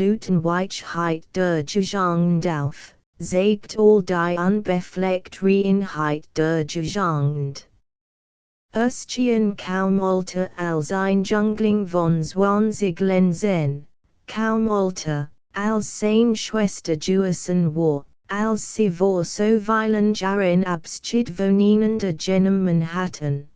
Luten Weichheit der Jugend auf, zeigt all die unbefleckt Reinheit der Jugend. Schien kaum Alter als ein Jüngling von 20 Lenzen, kaum Alter, als seine Schwester Juissen war, als sie vor so vielen Jahren Abschied voneinander genommen hatten.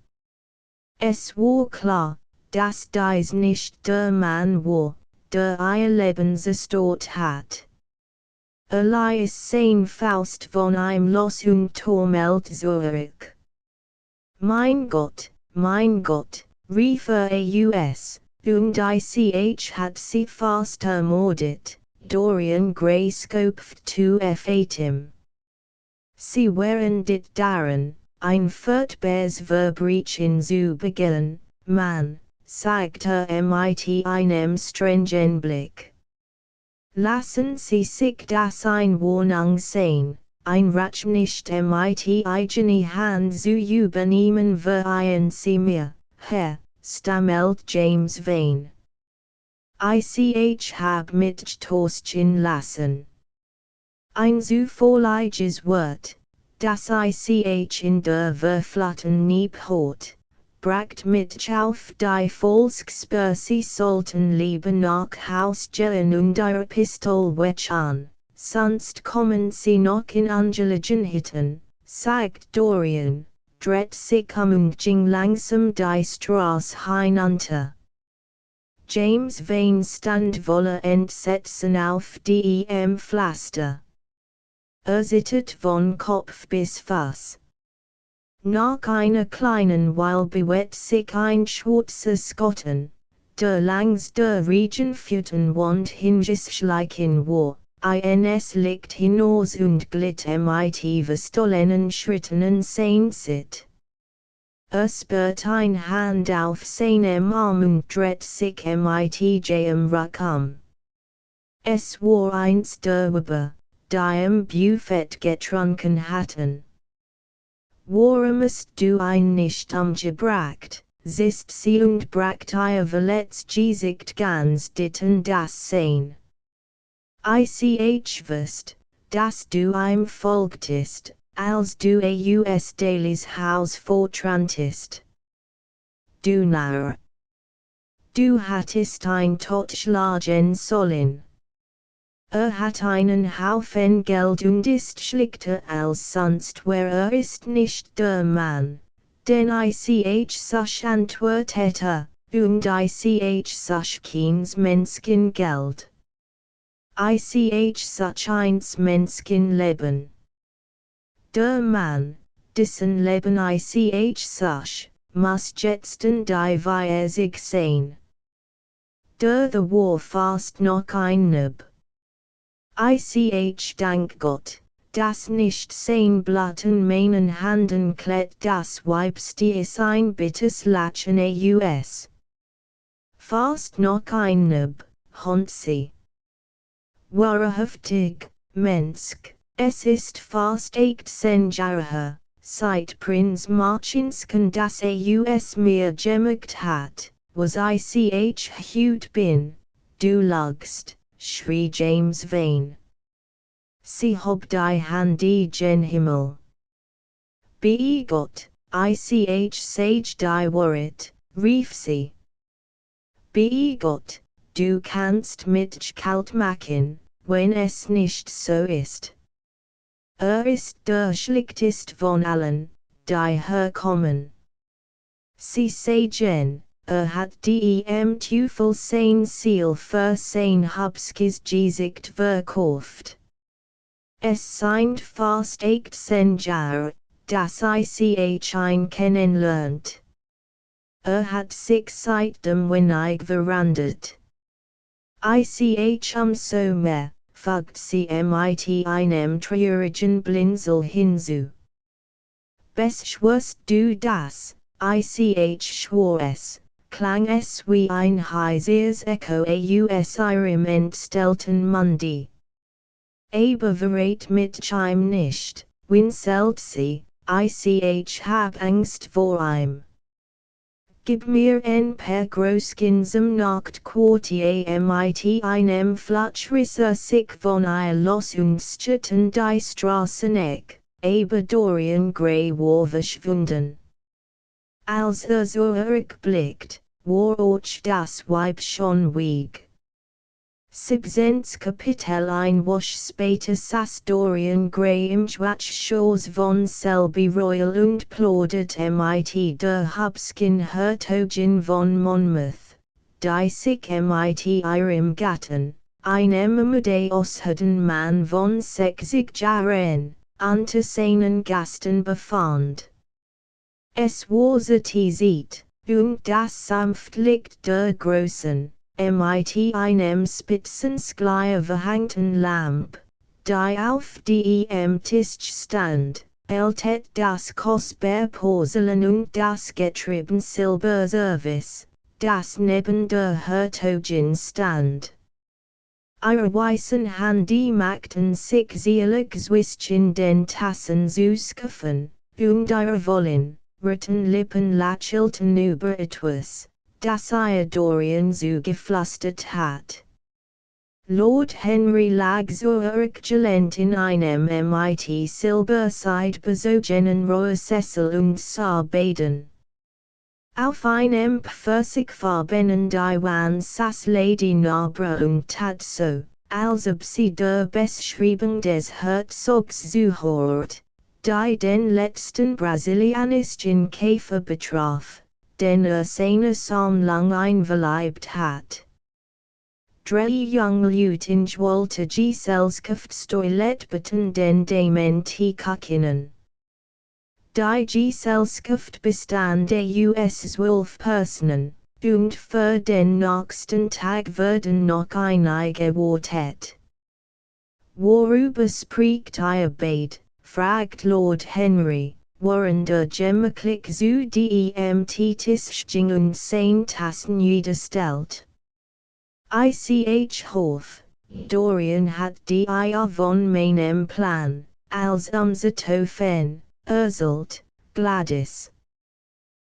Es war klar, dass dies nicht der Mann war, der ihr Leben zerstört hat. Ließ sein Faust von ihm los und Tormelt zurück. Mein Gott, rief aus, und ich hat sie fast ermordet, Dorian Greyskopf zu Fatim. Sie waren dit daran, ein furchtbares Verbrechen zu begehen, man, sagte mit einem strengen Blick. Lassen Sie sich das in Warnung sehen. Ein Ratsch nicht mit eigene Hand zu übernehmen vereinen Sie mir, Herr, stammelt James Vane. Ich hab mich torschen lassen. Ein so vorliches Wort, das ich in der Verflotten Nieb hat, bracht mich auf die Volksspur Sie sollten lieber nach Haus gehen und Ihre Pistol wechseln. Sonst kommen Sie noch in Angelegenheiten, sagt Dorian, dreht sich und ging langsam die Straße hinunter. James Vane stand voller Entsetzen auf dem Pflaster. Zittert von Kopf bis Fuß. Nach einer kleinen Weile bewegt sich ein schwarzer Skotten, der langs der Region führten und hingeschlichen war. Ins Licht hinaus und glitt mit verstollenen Schritten in sein Sitz. Spürt ein Hand auf seinem Arm und dreht sich mit Ruck. Es war eins der Weiber, die im Buffet getrunken hatten. Warum hast du ein nicht umgebracht, siehst sie und bracht ihr verletzt Gesicht ganz ditten das sein. Ich wusst, dass du ihm folgtest, als du aus Daly's Haus fortrantest. Du Narr! Du hattest ein totschlagen sollen. Hat einen Haufen Geld und ist schlichter als sonst wer ist nicht der Mann, den ich such antwortete, und ich such keins Menschengeld. Ich such eins Menschenleben. Der Mann, dessen Leben ich such, muss jetsten die wie sich sein. Der war fast noch ein Nub. Ich dank Gott, dass nicht sein Blatt in meinen Handen klet das Weibste ist ein bittes Latschen aus. Fast noch ein Nub, hont sie. Wahrhaftig, Mensch, es ist fast 18 Jahre, seit Prinz Marchinsken das mir gemacht hat, was ich hüt bin, du lügst, schrie James Vane. Sie hob die Hand gen Himmel. Bei Gott, ich sage die Wahrheit, rief sie. Bei Gott, du kannst mich kalt machen, wenn es nicht so ist. Ist der schlichtest von allen, die herkommen. Sie sagen, hat dem Teufel sein Ziel für sein Habskes Gesicht verkauft. Es sind fast 18 Jahre, dass ich ihn kennenlernt. Hat sich seitdem wenig verandert. Ich so mehr, fügt sie mit einem traurigen Blinzel hinzu. Beschwörst du das, ich schwor es, klang es wie ein heises Echo aus ihrem entstellten Munde. Aber verrät mich ihm nicht, winselt sie, ich hab Angst vor ihm. Gib mir ein paar Großkin zum Nachtquartier mit einem Flutschrisser sich von ihr losungschten die Straßeneck, aber Dorian Gray war verschwunden. Als zurückblickt, war auch das Weib schon weg. 17. Kapitel ein Woche später saß Dorian Gray im Schwarzschoß von Selby Royal und plauderte mit der Habskin Herzogin von Monmouth, die sich mit ihrem Gatten, einem Amadeus-hüden Mann von 60 Jahren, unter seinen Gasten befand. Es war Zeit, und das Sanftlicht der großen, mit einem Spitzensklei verhängten Lamp, die auf dem Tisch stand, erhellt das kostbare Porzellan und das getrieben Silberservice, das neben der Herzogin stand. Ihre weißen Hände machten sich zierlich zwischen den Tassen zuskaffen, und ihre vollen, roten Lippen lächelten über etwas, das ihr Dorian zugeflüstert hat. Lord Henry lag zurückgelehnt in einem mit Silberseid bezogenen Rohrsessel und sah beiden. Auf einem pfirsichfarbenen Diwan saß Lady Narborough und tat so, als ob sie der Beschreibung des Herzogs zuhört, die den letzten brasilianischen Käfer betraf, den seine Sammlung einverleibt hat. Drei junge Leute in Wilde Gesellschaftstoilette beten den Dementiekakinnen. Die Gesellschaft bestand aus 12 Personen, und für den nächsten Tag werden noch einige wartet. Worüber spricht ihr beid? Fragt Lord Henry, während gemütlich zu dem Tisch ging und sein Tassen jeder stellt. Ich Hof, Dorian hat die Eier von meinem Plan, als zu fen, erzählt, Gladys.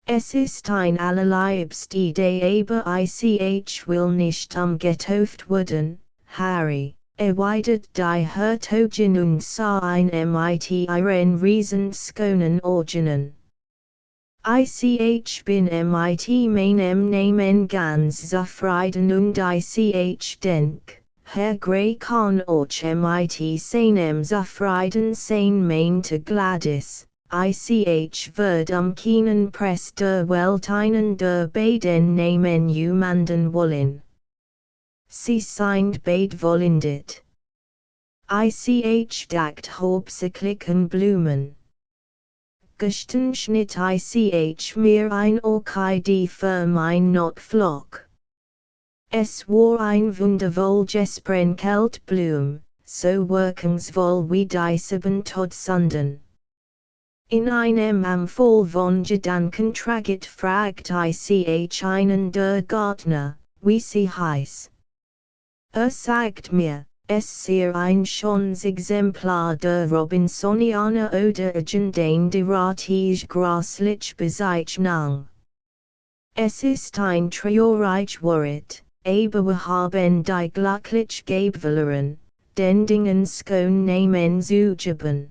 Es ist ein allerliebste Idee aber ich will nicht getauft werden, Harry, erwidert die Herzogin und sah ein mit ihren riesenschönen Organen. Ich bin mit meinem Namen ganz zufrieden und ich denk, Herr Gray kann auch mit seinem zufrieden sein meinte Gladys, wird keinen Press der Welt einen der beiden Namen jemanden wollen. Sie sind beid vollendet. Dacht hauptsächlich an Blumen. Gestern schnitt ich mir ein Orchidee für mein Notflock. Es war ein wundervolles Sprenkeltblum, so wirkungsvoll wie die 7 Todsünden. In einem Anfall von Gedanken traget fragt ich einen der Gärtner, wie sie heiß. Sagt mir, es sei ein schönes Exemplar der Robinsoniana oder irgendein derartig grasslich Bezeichnung. Es ist ein traurig Wort, aber wir haben die glücklich Gebwillerin, den Dingen schön Namen zu geben.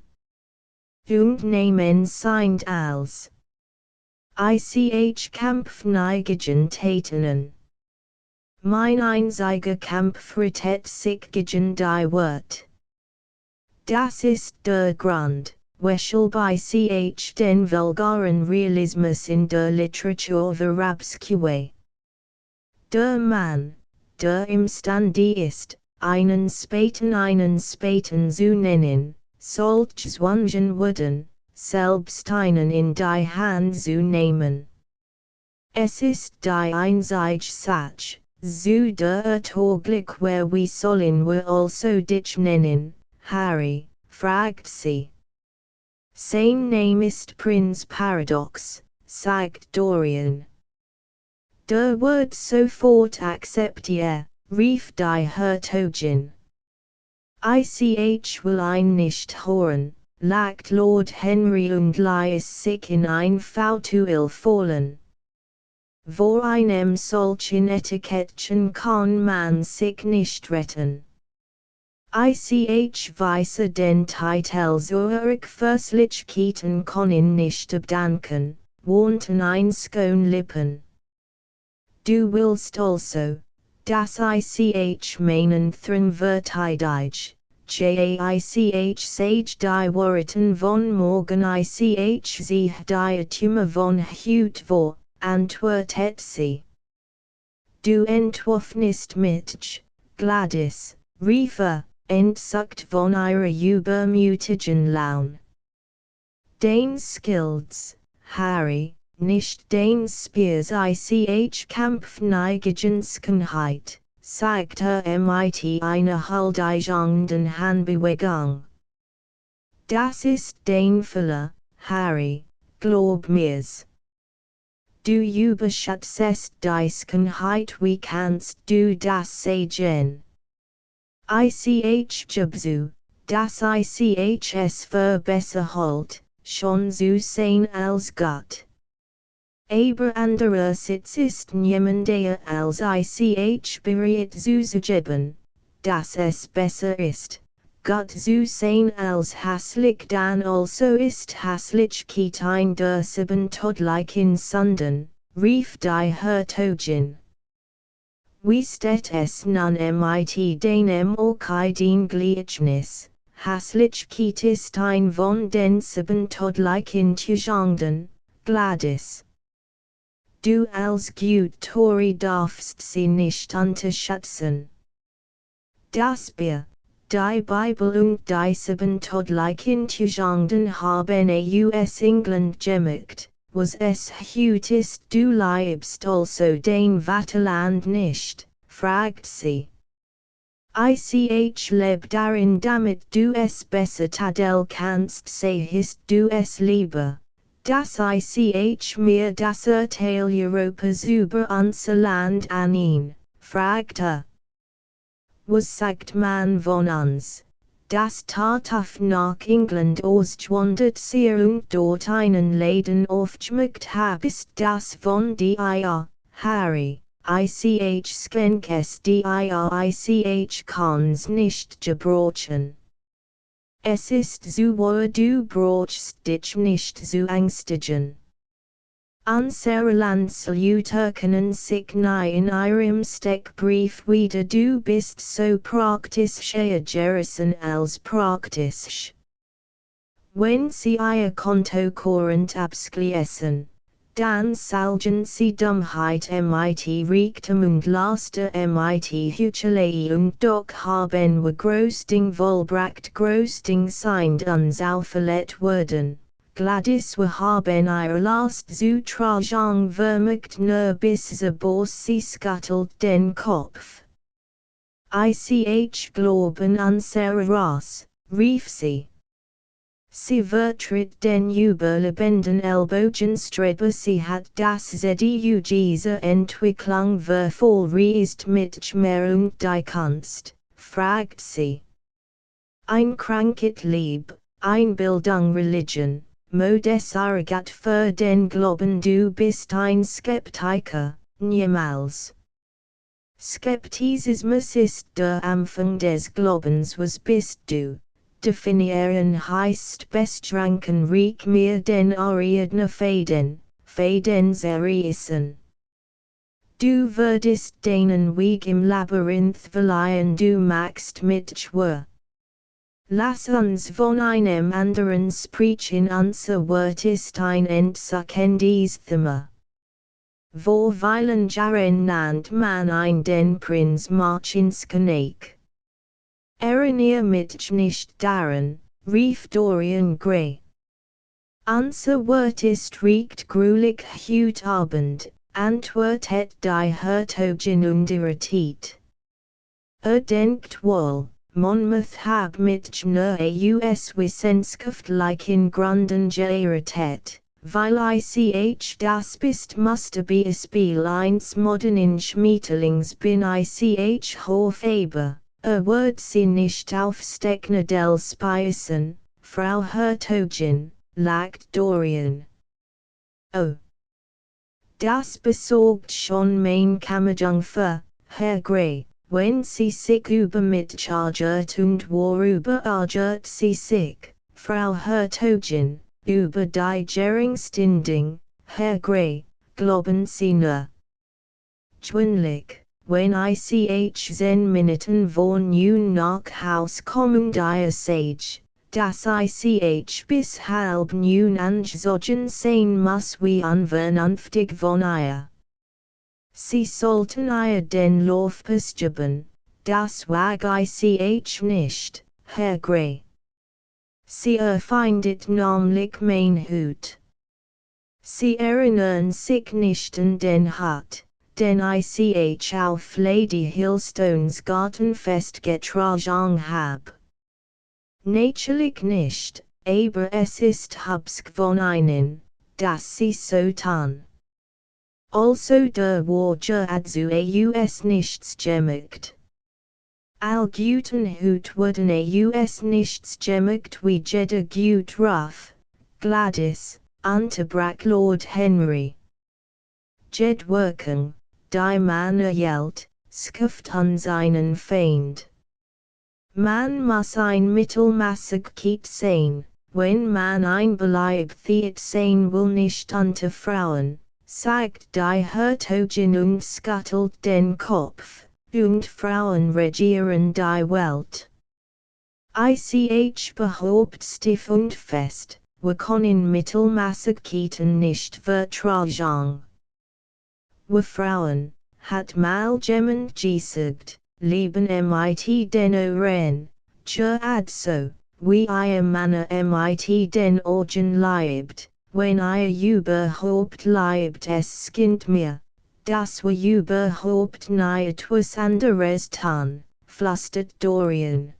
Und Namen sind als Kampfneigigen Tätenen. Mein einziger Kampf rettet sich gegen die Wort. Das ist der Grund, weshalb ich den vulgaren Realismus in der Literatur verabscheue. Der Mann, der imstande ist, einen späten zu nennen, sollte zwangen werden, selbst einen in die Hand zu nehmen. Es ist die einzige Sache, zu der Augenblick where we sollen wir also dich nennen, Harry, fragt sie. Sein Name ist Prinz Paradox, sagt Dorian. Der wird sofort akzeptiert, rief die Herzogin. Ich will ein nicht hören, lacht Lord Henry und ließ sich in ein Fauteuil fallen. vor einem solchen Etikettchen kann man sich nicht retten. Ich weise den Titel Zurich Verslichkeiten können nicht abdanken, wohnten einz'gone Lippen. Du willst also, das ich meinen thrin verteidig, jaich sage die Worten von morgen ich sehe die Atume von heut vor, antwortet sie. Du entwaffnest mich, Gladys, rief entzuckt von ihrer übermütigen Laune. Den Skills, Harry, nicht den Spears ich Kampfneigenschenheit, sagte mit einer huldigenden Handbewegung. Das ist den Fehler, Harry, glaub mir's. Du überschätzest dies Kunheit, wie kannst du das sagen? Ich jubzu, das ich es für besser halt, schon zu sein als Gott. Aber andererseits ist niemandeher als ich bereit zu zugeben, dass es besser ist, Gott zu sein als hässlich dann also ist Hässlichkeit ein der sieben todlichen Sünden, rief die Herzogin. Wie steht es nun mit deinem okay den Gleichnis, Hässlichkeit ist ein von den sieben todlichen Tugenden, Gladys. Du als Tori darfst sie nicht unterschätzen. Das Bier, die Bibel und die sieben todlichen Tugenden haben aus England gemacht, was es heut ist du liebst also den Vaterland nicht, fragt sie. Ich leb darin damit du es besser tadel kannst sehst du es lieber. Das ich mir das Urteil Europas über unser Land an fragte. Was sagt man von uns? Das Tataf nach England ausgewandert sie und dort einen Laden aufgeschmückt ist das von dir, Harry, ich schenkes dir ich kann's nicht gebrochen. Es ist so wahr du brauchst dich nicht zu ängstigen. Unsere Landsleute können sich nie in ihrem Steckbrief wieder du bist so praktisch Gerson als praktisch. Wenn sie ihr Konto Korrent abschließen, dann salgen sie Dummheit mit Reichtum und Laster mit Heuchelei und doch haben wir größting vollbracht größting sind uns auferlegt worden. Gladys wir haben ihr Last zu tragen vermögt nur bis sie sie scuttelt den Kopf. Ich glauben unsere Rasse, rief sie. Sie vertritt den überlebenden Ellbogenstreber sie hat das ZDU diese Entwicklung verfolgt mit mehr und die Kunst, fragt sie. Ein krankes Lieb, ein Bildung Religion, Modes Arrogat für den Glauben du bist ein Skeptiker, niemals. Skeptizismus ist der Anfang des Glaubens was bist du. Definieren heißt bestranken reich mir den Ariadne Faden zerreißen. Du würdest deinen Weg im Labyrinth verleihen du magst mit Schwur. Lass uns von einem anderen sprechen unser Wort ist ein entzuckendes Thema. Vorweilen Jaren nannt man ein den Prinz Marchins König. Erinnere mich nicht daran, rief Dorian Gray. Unser Wort ist recht gruelig heut Abend, antwortet die Herzogin irritiert. Denkt wohl, Monmouth hab mich nur aus Wissenschaft in Grunden geirritet, weil ich das bist musste be Spiel eins modern in Schmetterlings bin ich hofaber. Word sie nicht aufsteckne del Speisen, Frau Herzogin, lacht Dorian. Oh! Das besorgt schon mein Kammerjungfer, Herr Grey, wenn Sie sich über mit chargert und worüber ärgert Sie sich, Frau Herzogin, über die geringsten Herr Grey, glauben Sie nur. Gewöhnlich, wenn ich 10 Minuten von nun nach Haus kommen die sage, dass ich bis halb nun angezogen sein muss wie unvernünftig von ihr. Sie sollten ihr den Lauf geben, das wag ich nicht, Herr Grey. Sie findet nämlich mein Hut. Sie erinnern sich nicht an den Hut, den ich auf Lady Hillstones Gartenfest getragen hab. Natürlich nicht, aber es ist hübsch von ihnen, dass sie so tun. Also der Wager dazu es nichts gemacht. Al guten Hut wurden nichts gemacht wie jeder gut Ruff, Gladys, unterbrach Lord Henry. Jed Wirkung, die man erhielt, skufft an seinen Feind. Man muss ein mittelmaßig Kind sein, wenn man ein Beliebtheit sein will nicht unter Frauen, sagt die Herzogin und scuttelt den Kopf, und Frauen regieren die Welt. Ich behaupt stiff und fest, wir können Mittelmaßigkeiten nicht vertragen. Wir Frauen, hat mal jemand gesagt, lieben mit den Ohren, also, wie ihr Männer mit den Augen liebt, wenn ihr überhaupt liebt es skinnt mir, dass wir überhaupt nie etwas anderes tun, flüstert Dorian.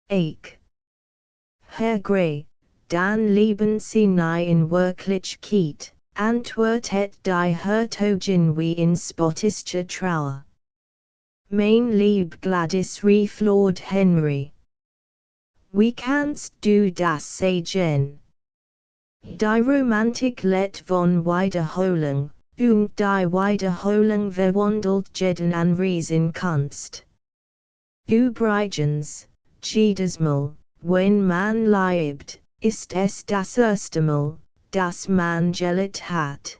Herr Grey, dann lieben Sie nie in Wirklichkeit, antwortet die Herzogin wie in spottischer Trauer. Mein lieb Gladys rief Lord Henry. Wie kannst du das sagen? Die Romantik lebt von Wiederholung, und die Wiederholung verwandelt jeden Anriesen Kunst. Übrigens, jedes Mal, wenn man liebt, ist es das erste Mal, dass man geliebt hat.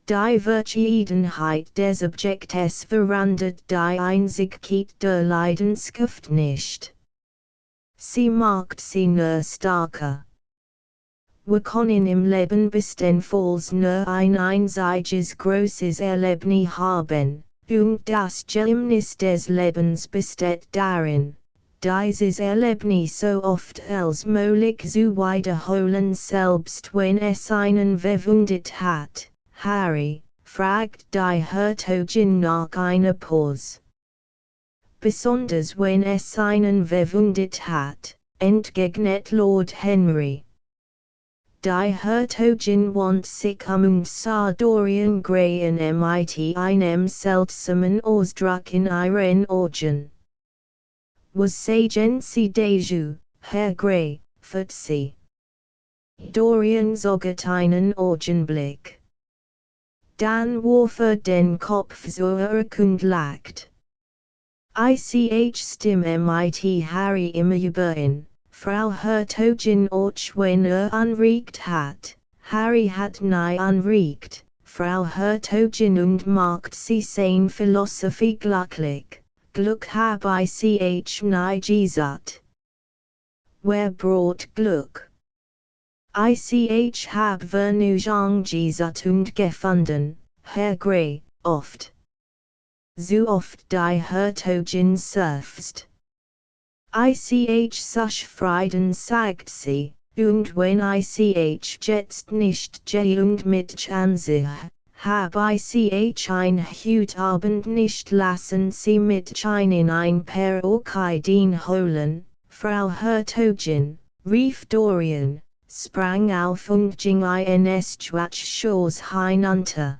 Die Verschiedenheit des Objektes verandert die Einzigkeit der Leidenschaft nicht. Sie macht sie nur stärker. Wir können im Leben bestenfalls nur ein einziges großes Erlebnis haben, und das Geheimnis des Lebens besteht darin, dieses Erlebnis so oft als möglich zu wiederholen, selbst wenn es einen verwundet hat. Harry, fragt die Herzogin nach einer Pause. Besonders wenn es einen verwundet hat, entgegnet Lord Henry. Die Herzogin wandte sich und sah Dorian Gray in mit einem seltsamen Ausdruck in ihren Augen. Was sagen Sie dazu, Herr Gray, fragte sie. Dorian zögert einen Augenblick. Dann warf den Kopf zurück und lacht. Ich stimme mit Harry immer überein, Frau Herzogin auch wenn anregt hat, Harry hat nie anregt, Frau Herzogin und macht sie sein Philosophie glücklich, Glück hab ich nie gesagt. Wer braucht Glück? Ich hab Vernunft gesagt und gefunden, Herr Grey, oft. So oft die Herzogin seufzt. Ich such Frieden sagt sie, und wenn ich jetzt nicht gehe und mit ansehe, hab ich ein Hutabend nicht lassen Sie mit in ein paar Orchideen holen, Frau Herzogin, rief Dorian, sprang auf und ging ins Schwarzschoß hinunter.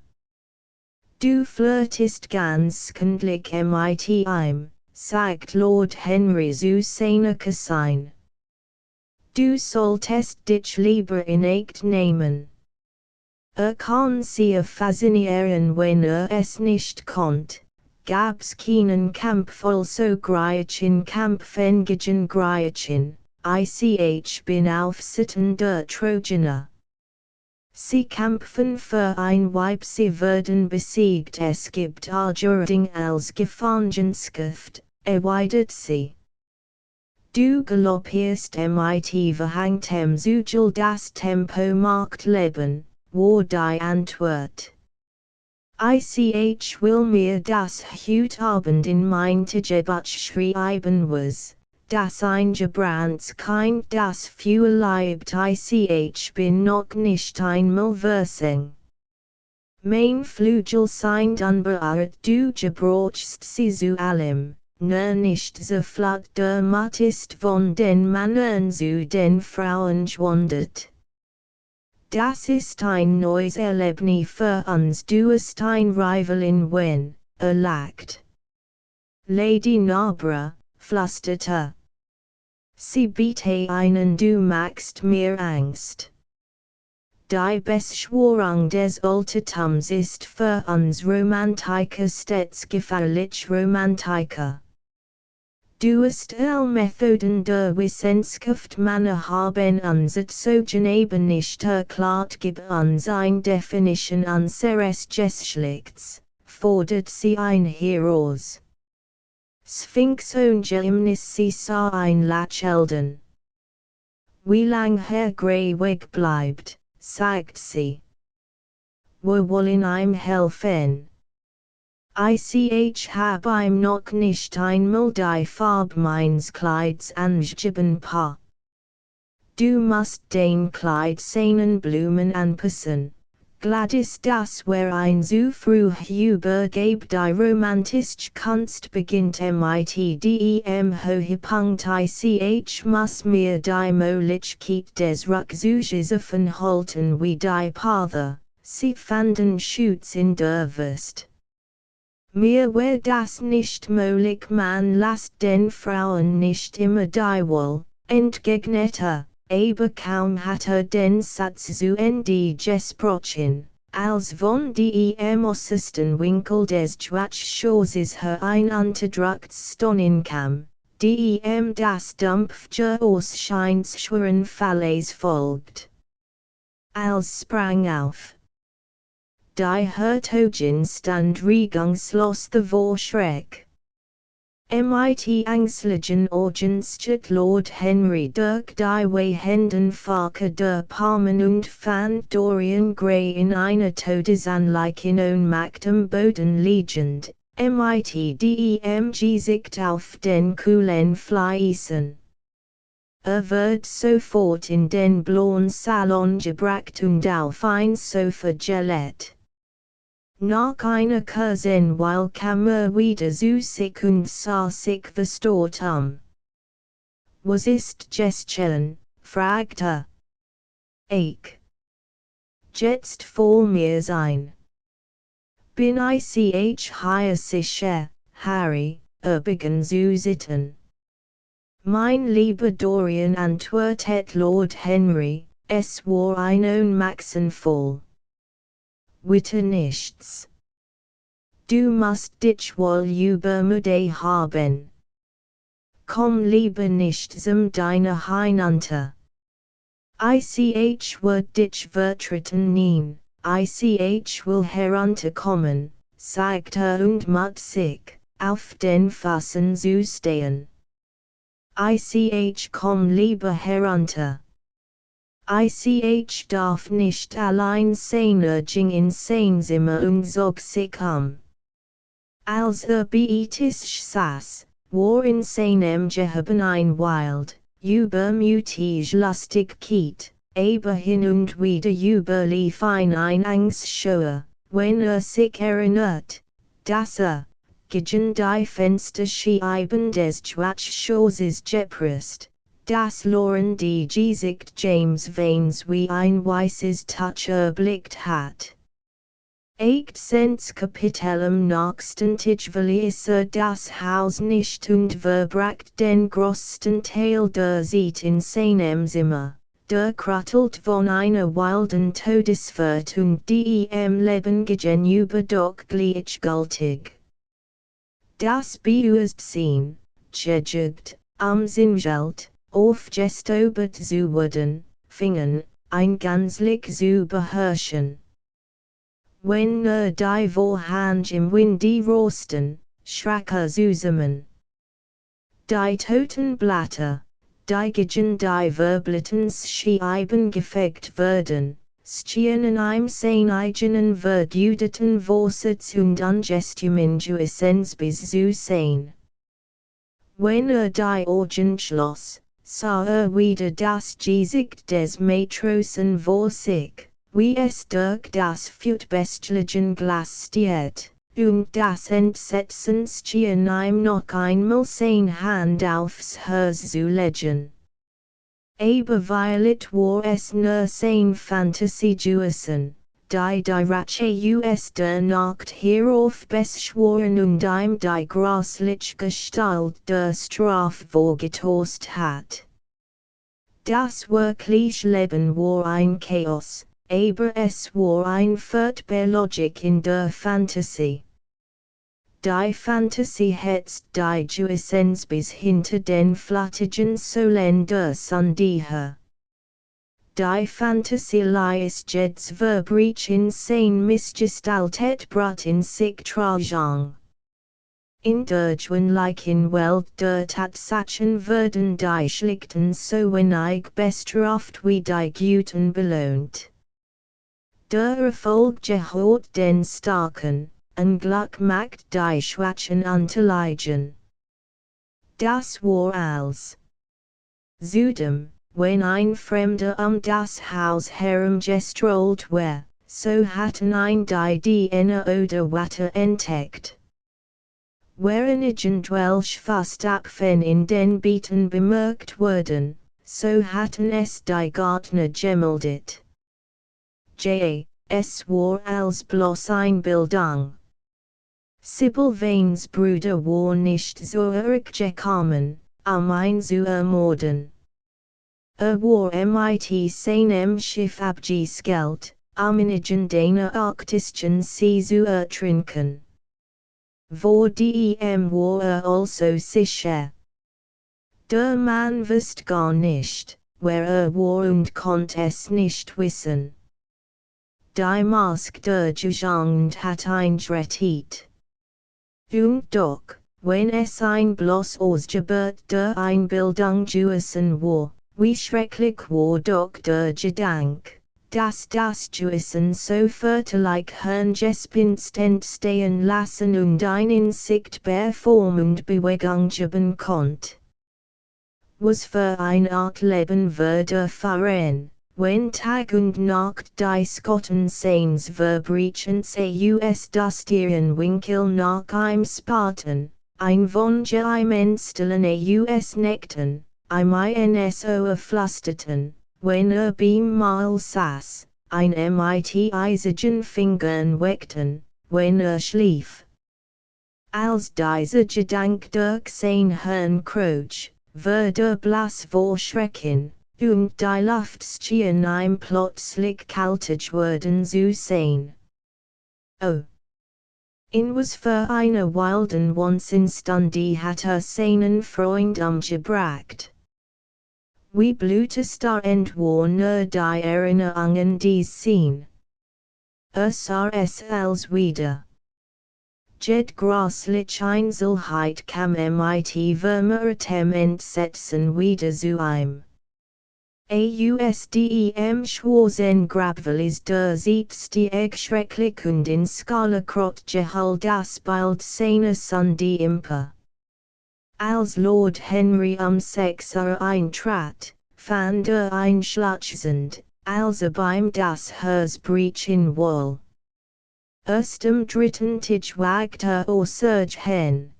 Du flirtest ganz kindlich mit ihm, sagt Lord Henry zu seiner Cousin. Du solltest dich lieber in Acht nehmen. Kann sie fascinieren wenn es nicht kommt, gab's keinen Kampf also Griechen Kampfen gegen Griechen, ich bin auf Seiten der Trojaner. Sie kämpfen für ein Weib, sie werden besiegt, es gibt Arjuring als Gefangenschaft, erwidert sie. Du galoppierst mit verhängtem Zugel, das Tempo macht Leben, war die Antwort. Ich will mir das heute Abend in mein Tagebuch schreiben was, das eingebrannt Kind das verleibt, ich bin noch nicht einmal versing. Mein Flügel sind unbeirrt, du gebrauchst sie zu allem. Nicht so flott der Mut ist von den Männern zu den Frauen gewandert. Das ist ein neues Erlebnis für uns, du hast ein Rivalin wenn, lacht. Lady Narborough, flüsterte. Sie biete einen, du machst mir Angst. Die Beschwörung des Altertums ist für uns Romantiker stets gefährlich, Romantiker. Du hast Methoden der Wissenschaft, Männer haben uns erzogen, eben nicht erklärt, gib uns eine Definition unseres Geschlechts, fordert sie ein heraus. Sphinx und Geheimnis, sie sah ein Lachelden. Wie lang Herr Greywick bleibt, sagt sie. Wir wollen ihm helfen. Ich hab ihm noch nicht einmal die Farbe meines Kleids angegeben, Pa. Du musst den Kleid seinen Blumen anpassen. Gladys, das wär ein zu früh übergebe, die romantische Kunst beginnt mit dem Höhepunkt, ich muss mir die Möglichkeit des Rückzuges offen halten wie die Paare, sie fanden Schutz in der Wurst. Mir wär das nicht möglich, man lasst den Frauen nicht immer die Wahl, entgegnete, aber kaum hatte den Satz zu Ende gesprochen, als von dem äußersten Winkel des Schwarzschosses her ein unterdrücktes Stonnen kam, dem das dumpfge Ausscheinsschweren Falles folgt. Als sprang auf. Die Herzogin stand regungslos vor Schreck. Mit ängstlichen Augen steht Lord Henry durch die Händen Farke der Palmen und fand Dorian Gray in einer Todesanleiche in Ohnmacht am Boden liegend, mit dem Gesicht auf den kühlen Fliesen. Wird sofort in den blauen Salon gebracht und auf ein Sofa gelegt. Nach einer kurzen Weile kam wieder zu sich und sah sich verstört Was ist geschehen? Fragte. Ich. Jetzt voll mir sein. Bin ich hier sicher, Harry, begann zu sitten. Mein lieber Dorian, antwortet Lord Henry, es war ein Ohnmachtsanfall. Witte nichts. Du musst dich wohl übermüde haben. Komm lieber nicht zum Diner hinunter. Ich wird dich vertreten nehmen, ich will herunterkommen, sagte und macht sich, auf den Füßen zu stehen. Komm lieber herunter. Ich darf nicht allein sein, ging ins Zimmer und zog sich Als beetisch saß, war in seinem Geheben ein Wilde, übermütig Lustigkeit, aber hin und wieder überlief ein Angstschauer, wenn sich erinnert, dass gegen die Fensterscheiben des Schwarzschosses gepresst, das Loren die Gesicht James Vanes wie ein weißes Tuch erblickt hat. 18. Kapitel am nächsten Tag verließ das Haus nicht und verbrachte den größten Teil der Zeit in seinem Zimmer, der Krattelt von einer wilden Todesvertung dem Leben gegenüber doch gleichgültig. Das Bewusstsein, gejugt, am Sinnwelt, aufgestobert zu werden, fingen, ein ganzlich zu beherrschen. Wenn die Vorhang im Winde rosten, schracker zusammen. Die toten Blätter, die gegen die Verblättens Scheiben gefegt werden, stehen in einem seinen vergudeten Vorsitz und Angestimentuissens bis zu sein. Wenn die Augen schloss, sah wieder das Gesicht des Matrosen vor sich, wie es durch das Furchtbestlichen Glas stiert, und das Entsetzens schien ihm noch einmal seine Hand aufs Herz zu legen. Aber weil it war es nur seine Fantasie gewesen, die Rache der Nacht hierauf beschworen und ihm die grässliche Gestalt der Strafe vorgetost hat. Das wirkliche Leben war ein Chaos, aber es war ein furchtbar Logik in der Fantasie. Die Fantasie hetzt die Gewissens bis hinter den flattigen Sohlen der Sandihe. Die Fantasie liest jeds Verbreach in sein Missgestaltet brat in sich Tragung. In der gewöhnlichen Welt der Tatsachen werden die Schlichten so wenig bestraft wie die Guten belohnt. Der Erfolg gehört den Starken, ein Glück macht die Schwachen unterlegen. Das war alles. Zudem, wenn ein Fremder das Haus herumgestrollt war, so hatten ein die Diener oder Watter entdeckt. Wären irgendwelche Fußstapfen in den Beeten bemerkt worden, so hatten es die Gärtner gemeldet. Es war als bloß Einbildung. Sibyl Vanes Bruder war nicht zurückgekommen, ihn zu ermorden. War mit seinem Schiff abgesegelt, in deiner arktischen See zu ertrinken. Vor dem war also sicher. Der Mann wusste gar nicht, wer war und konnte es nicht wissen. Die Mask der Jugend hat eintretet. Und doch, wenn es ein bloß Ausgeburt der Einbildung gewesen war, wie schrecklich war doch der Gedanke, dass das Gewissen so fürchterlich Hirngespinst entstehen lassen und ein unsichtbar Form und Bewegung geben konnte. Was für eine Art Leben würde fahren, wenn Tag und Nacht die Skotten seines Verbrechens aus das Winkel nach einem Spartan, ein Wunsch im Entstellen aus Nekten, so erflüsterten, wenn beim Mahl saß, ein mit eisigen Fingern weckten, wenn schlief. Als dieser Gedanke durch sein Hirn kroch, würde blass vor Schrecken, und die Luft schien ihm plötzlich kaltig werden zu sein. Oh! In was für eine wilden Wahnsinnsstunde hat seinen Freund umgebracht. Wie blutestarrend war nur die Erinnerung an dies Scene. Sah es als wieder. Jed grässlich Einzelheit kam mit Würmeratem entsetzen wieder zu ihm. Ausdem Schwarzen Grabwillis der Siegstieg schrecklich und in Skalerkrot gehall das Bild seiner Sunday Imper. Als Lord Henry 6 eintrat, fand einschlachzend, als beim das Herzbrechen wohl. Erst am dritten Tag wagt Surge hen.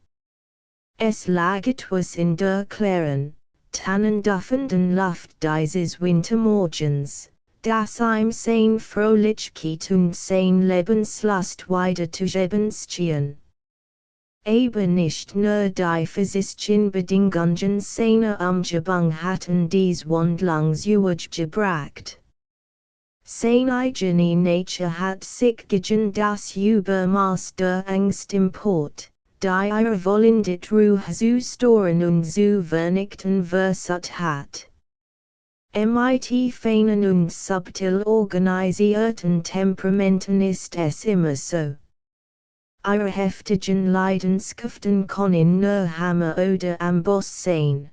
Es lag etwas in der klaren, tannenduftenden Luft dieses Wintermorgens, das ihm sein Fröhlichkeit und sein Lebenslust wieder zu geben schien. aber nicht nur die physischen Bedingungen seiner Umgebung hatten dies Wandlungsüwage gebracht. Seine eigene Nature hat sich gegen das Übermaß der Angst import, die wollen dit Ruhe zu storen und zu vernichten versut hat. Mit feinen und subtil organisierten Temperamenten ist es immer so. Ihre heftigen Leidenschaften können nur Hammer oder Amboss sein.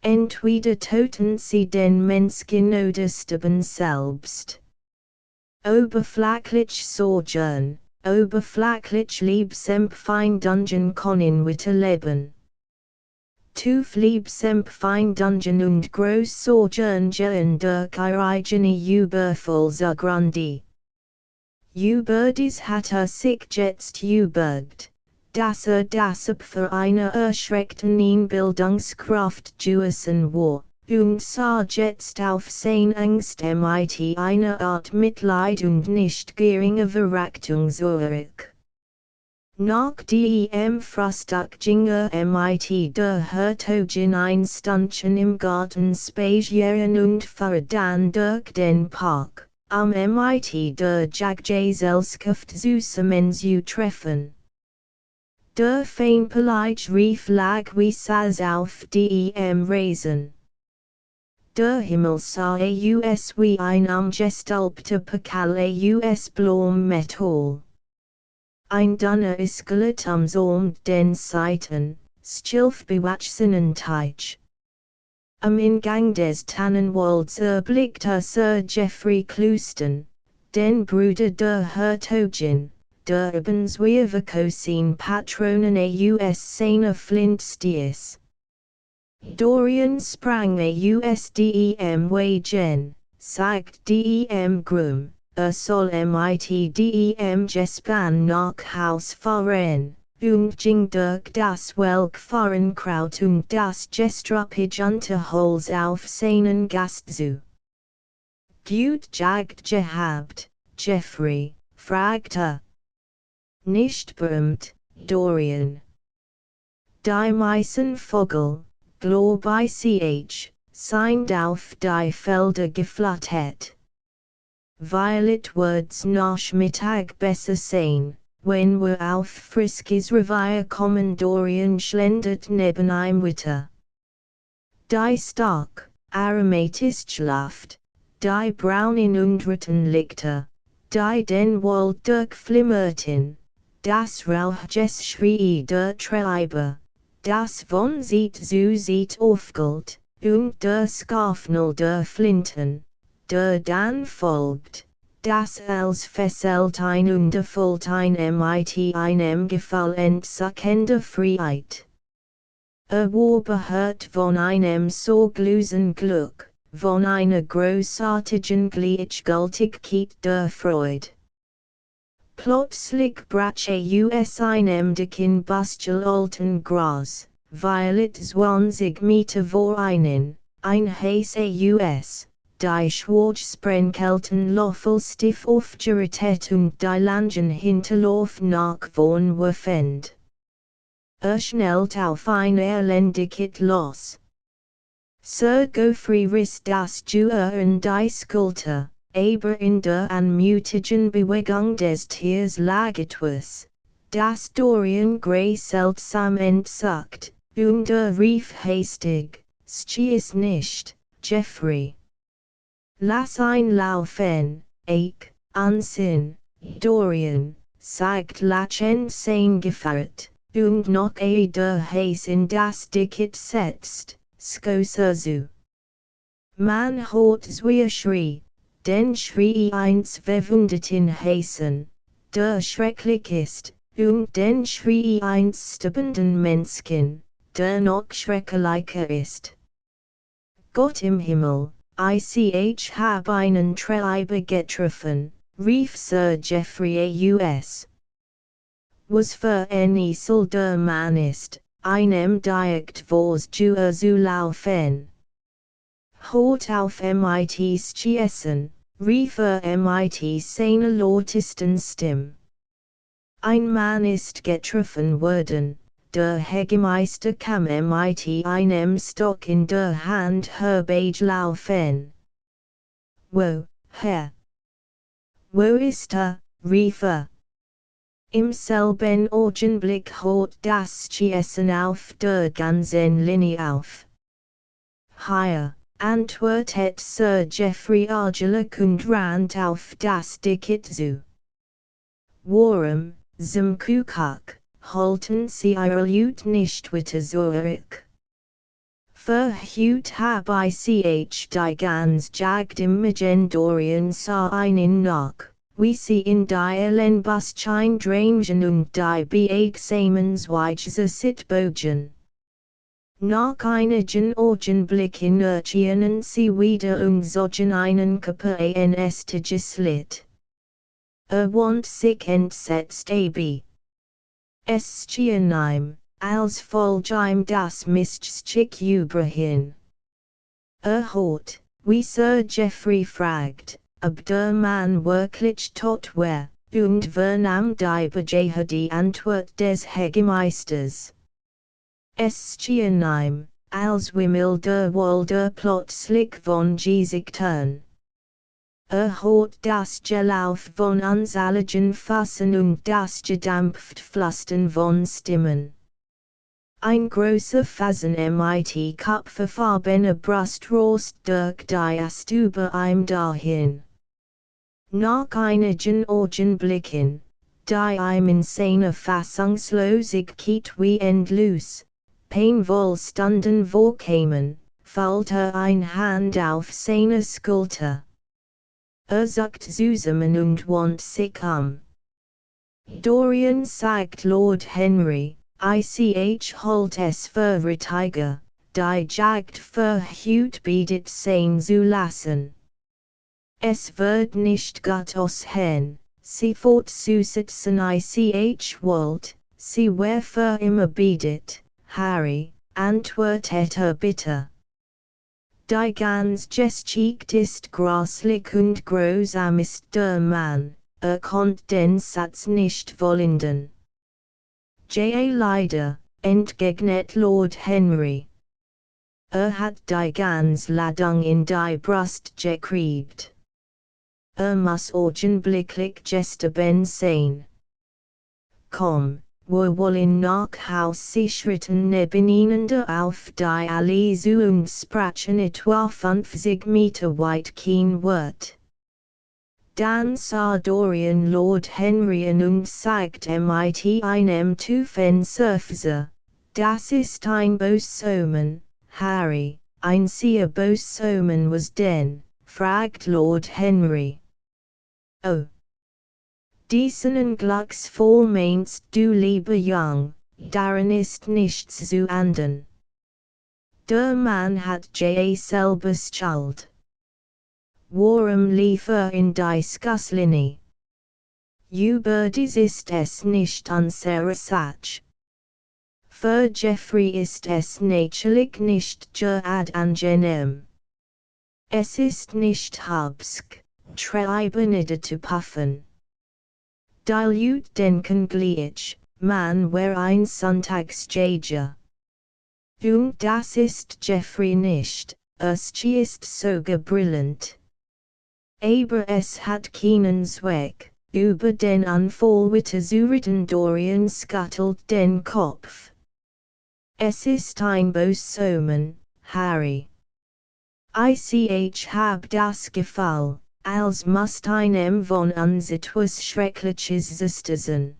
Entweder töten sie den Menschen oder sterben selbst. Oberflächlich Sojourn, oberflächlich Liebsempfindungen können weiterleben. Liebsempfindungen und Großsojourn gehen durch ihre eigene Überfallsgründe. Über dies hat sich jetzt übergt, dass das Opfer einer erschreckten Einbildungskraft gewesen war, und sah jetzt auf sein Angst mit einer Art Mitleid und nicht geringer Verachtung zurück. Nach dem Frühstück ging mit der Herzogin ein Stündchen im Garten spazieren und fuhr dann durch den Park, mit der Jagdgesellschaft zusammen zu treffen. Der Feinpelige rief Lagwisas auf dem Rasen. Der Himmel sah aus wie ein umgestalter Pokal aus blauem Metall. Ein Donner iskelet den Seiten, schilfbewachsenen Teich. Am Ingang des Tannenwalds erblickte Sir Geoffrey Clouston, den Bruder der Herzogin, der Ebenswerverkosin Patronen aus seiner Flintstiers. Dorian sprang aus dem Wagen, sagt dem Groom, soll mit dem Gespann nach Haus fahren, und ging durch das Welkfahrenkraut und das gestrüppige Unterholz auf seinen Gast zu. Gut Jagd gehabt, Geoffrey, fragte. Nicht berühmt, Dorian. Die meisten Vögel, glaub ich, sind auf die Felder geflüchtet. Violet words Nachmittag besser sein, wenn wir auf friskes Revier kommen. Dorian schlendert neben einem Witter. Die stark, aromatisch Luft, die braunen Undraten Lichter, die den Wald durchflimmerten, das Rauchgeschrei der Treiber, das von Seite zu Seite aufgeht, und der Skafnel der Flinten, der dann folgt, das als fesselt ein und erfüllt ein mit einem Gefall entzückender Freiheit. War behört von einem sorglosen Glück, von einer großartigen Gleichgültigkeit der Freude. Plötzlich brach aus einem dicken Bustel alten Gras, Violet 20 Meter vor ein Hase die Schwarzsprenkelten Löffel stiff aufgerichtet und die langen Hinterlauf nach vorn werfend. Schnellt auf ein elendiges Los. Sir Geoffrey riss das Duer in die Schulter, aber in der anmutigen Bewegung des Tiers lag etwas, das Dorian Gray seltsam entzückt, und rief hastig, schieß nicht, Geoffrey. Lass ihn laufen, ich, Unsinn, Dorian, sagt Lachen sein Gefährt, und noch der Hase in das Dickicht setzt, skosse zu. Man hört zwei Schrie, den Schrie eins verwundeten Hasen, der schrecklich ist, und den Schrie eins sterbenden Menschen, der noch schrecklicher ist. Gott im Himmel! Ich hab einen Treiber getroffen, rief Sir Geoffrey aus. Was für ein Esel der Mann ist, einem Diakt vors Duer zu laufen. Hort auf mit schießen, rief mit seiner lautesten Stimme. Ein Mann ist getroffen worden, der Hegemeister kam mit einem Stock in der Hand herbeilaufen. Wo, Herr? Wo ist rief Im selben Augenblick hört das Schießen auf der ganzen Linie auf. Hier, antwortet Sir Geoffrey argelig und rannt auf das Dicket zu. Warum, zum Kuckuck, halten Sie Ihre Lute nicht weiter zurück? Verhüt hab ich die ganz Jagdimmagen Dorian sah einen nach, wie sie in die Ellenbusschein drangen und die Beegsamensweise sitbogen. Nach einigen Augenblicken erschien sie wieder und zogen einen Kapans Lit. Want sich entsetzt ab. Es schien ihm, als folge ihm das Mistschick überhin. Hat, wie Sir Geoffrey fragt, ob der Mann wirklich tot war, und vernahm die begehede Antwort des Hegemeisters. Es schien ihm, als wimmel der Wilde plötzlich von Gesichtern. Hat das Gelauf von unzähligen Fassen und das gedampft Flüstern von Stimmen. Ein großer Fasen mit kopfverfarbener Brustrost durch die Stube ihm dahin. Nach einigen Augenblicken, die ihm in seiner Fassungslosigkeit wie endlos, painvoll Stunden vorkamen, fällt ein Hand auf seine Schulter. Zuckt zusammen und wandt sich Dorian sagt Lord Henry, ich halt es für Verteidiger, die Jagd verhüt bietet sein zu lassen. Es wird nicht gut aussehen, sie fortzusetzen ich wollt, sie wär für immer bietet, Harry, antwortet bitte. Die ganz Geschichte ist grauslich und grausam ist der Mann, konnt den Satz nicht vollenden. Leider, entgegnet Lord Henry. Hat die ganz Ladung in die Brust gekriegt. Muss augenblicklich gestorben sein. Komm, wir wollen nach Haus sie schritten nebeneinander auf die Allee zu und sprachen etwa 50 Meter weit kein Wort. Dann sah Dorian Lord Henry an und sagte mit einem tiefen Seufzer, das ist ein Bösomen, Harry, ein sehr Bösomen was denn, fragt Lord Henry. Oh. Diesen Glücksfall meinst du lieber Jung, daran ist nichts zu ändern. Der Mann hat selbst Schuld. Warum lief in die Schusslinie? Überdies ist es nicht unsere Sache. Für Geoffrey ist es natürlich nicht gerad angenehm. Es ist nicht hübsch, Treibende zu puffen. Die Leute denken gleich, man wär ein Sonntagsjäger. Und das ist Geoffrey nicht, es ist sogar brillant. Aber es hat keinen Zweck, über den Unfall weiter zu reden. Dorian schüttelt den Kopf. Es ist ein Bösomen, Harry. Ich hab das Gefühl, als müsst einem von uns etwas Schreckliches sein.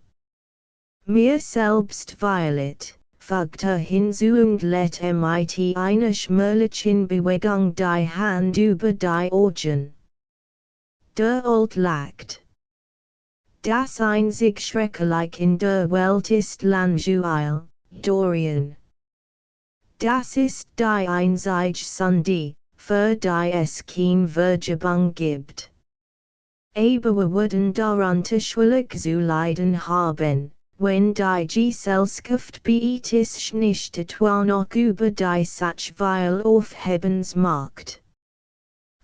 Mir selbst Violet, fügte hinzu und lädt mit einer schmörlichen Bewegung die Hand über die Augen. Der Old lacht. Das einzig Schrecklich in der Welt ist Langeweile, Dorian. Das ist die einzige Sünde, für die es kein Vergebung gibt. Aber wir würden darunter schwierig zu leiden haben, wenn die Gesellschaft beitisch nicht etwa noch über die Sachweil aufhebens macht.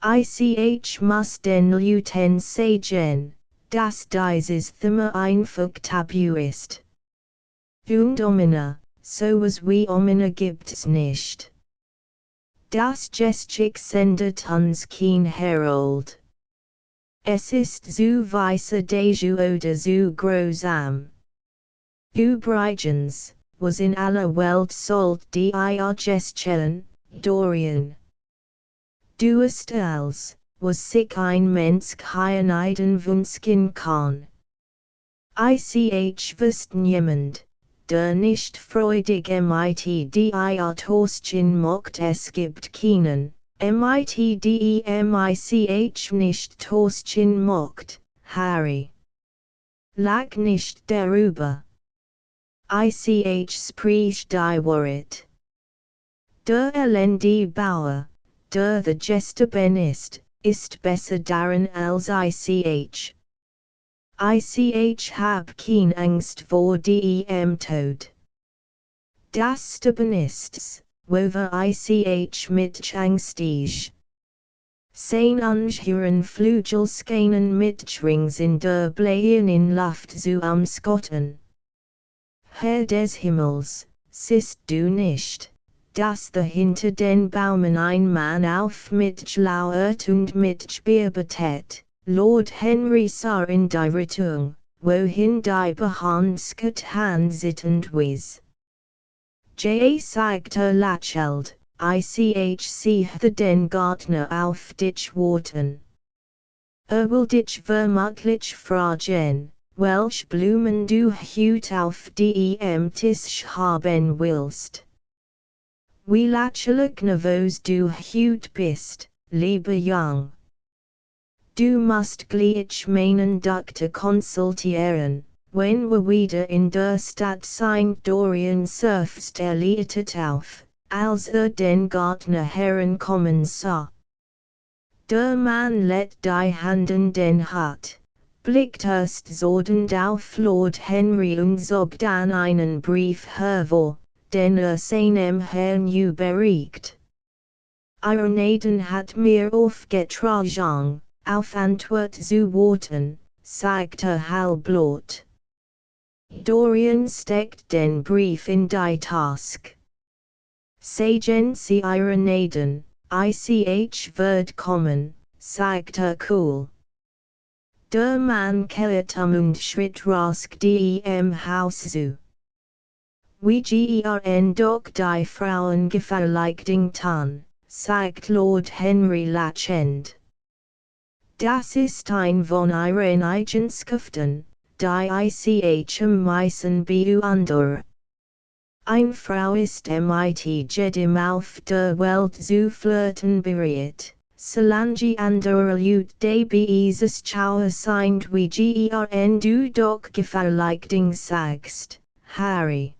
Ich muss den Leuten sagen, Das dieses Thema einfach tabu ist. Und Omina, so was wie Omina gibt's nicht. Das Geschick sendet uns kein Herold. Es ist zu weiße Deju oder zu großam. Übrigens, was in aller Welt sollt dir geschehen, Dorian. Du hast als, was sich ein Mensch keinen wünschen kann. Ich wüsste niemand, der nicht freudig mit Toastchen mocht, es gibt keinen, mit nicht Toastchen mocht, Harry. Lag nicht darüber. Spricht die Wahrheit. Der elende Bauer, der the Jester ben ist besser daran als Ich hab kein Angst vor dem Tod. Das Sterben ist's, wover Ich mit Angstig. Sein Angehören Flügelskänen mit Rings in der Blähen in Luft zu Skotten. Herr des Himmels, siehst du nicht, dass hinter den Baumen ein Mann auf mit lauert und mit Speer bettet, Lord Henry sah in die Richtung, wohin die behandsket Hand sittend wies. Sagte lächelnd, sehe den Gärtner auf dich warten. Will dich vermutlich fragen, welch Blumen du heut auf dem Tisch haben willst. Wie lächerlich nervös du heut bist, lieber Jung. Du musst gleich meinen Doktor konsultieren, wenn wir wieder in der Stadt sind. Dorian surfst erleichtert auf, als den Gärtner herankommen sah. Der Mann lädt die Handen den hat, blickt erst sodend auf Lord Henry und zog dann einen Brief hervor, den seinem Herrn überreicht. Ironaden hat mir aufgetragen, auf Antwort zu warten, sagte halblot. Dorian steckt den Brief in die Task. Sagen Sie Ironaden, wird kommen, sagte cool. Der Mann kehrte und schritt rasch dem Haus zu. Wie gern doch die Frauen gefälligting tan, sagt Lord Henry lachend. Das ist ein von ihren Eigenschaften, die ich am meisten bewundere. Eine Frau ist mit jedem auf der Welt zu flirten bereit, solange andere Leute dieses Schauer sind wie gern du doch gefälligting sagst, Harry.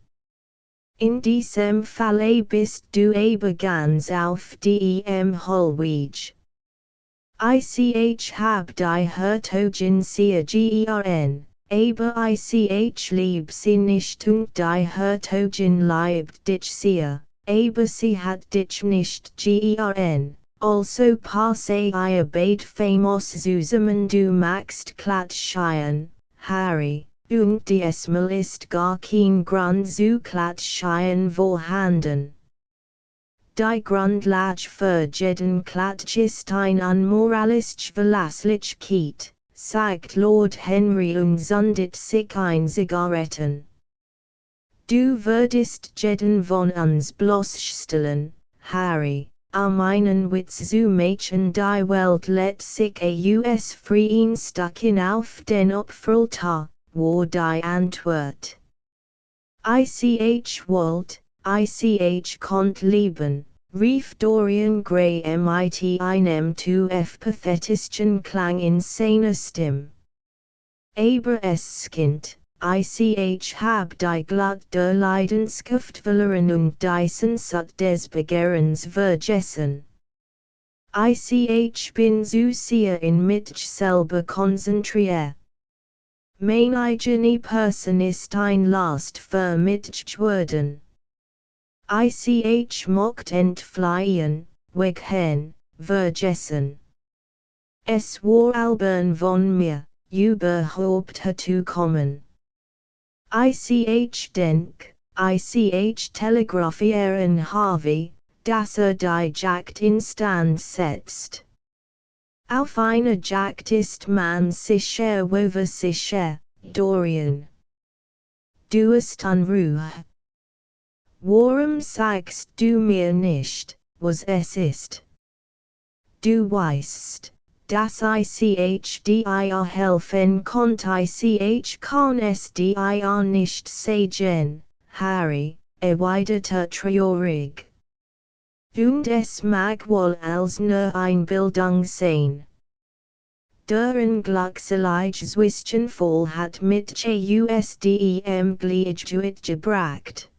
In diesem Falle bist du ganz auf dem Holweg. Hab die Herzogin sehr gern, aber lieb sie nicht und die Herzogin liebt dich sehr, aber sie hat dich nicht gern, also passe ihr beid famos zusammen du magst glatt scheien, Harry. Und diesmal ist gar kein Grund zu Klatscheien vorhanden. Die Grundlage für jeden Klatsch ist ein unmoralisch Verlässlichkeit, sagt Lord Henry und zündet sich ein Zigaretten. Du würdest jeden von uns bloßstellen, Harry, meinen Witz zu machen. Die Welt lädt sich aus freien Stücken auf den Opferaltar. War die Antwort. Wollt, konnt lieben, rief Dorian Gray mit einem pathetischem Klang in seiner Stimme. Aber es skint, hab die Glut der Leidenschaft verloren und die Sehnsucht des Begehrens vergessen. Bin zu sehr in mich selber konzentriert. Mein eigene Person ist ein Last für mich worden. Mocht entfliehen, weghen, vergessen. Es war albern von mir, überhaupt zu kommen. Ich denk, ich telegrafieren Harvey, dass die Jagd in Stand setzt. Auf eine Jagd ist man sicher wover sicher, Dorian. Du ist Unruhe. Warum sagst du mir nicht, was es ist? Du weißt, dass ich dir helfen konnte, ich kann es dir nicht sagen, Harry, erwiderte traurig. Und es mag wohl als nur Einbildung sein. Der glückliche Zwischenfall hat mit justem Gleichgewicht gebracht.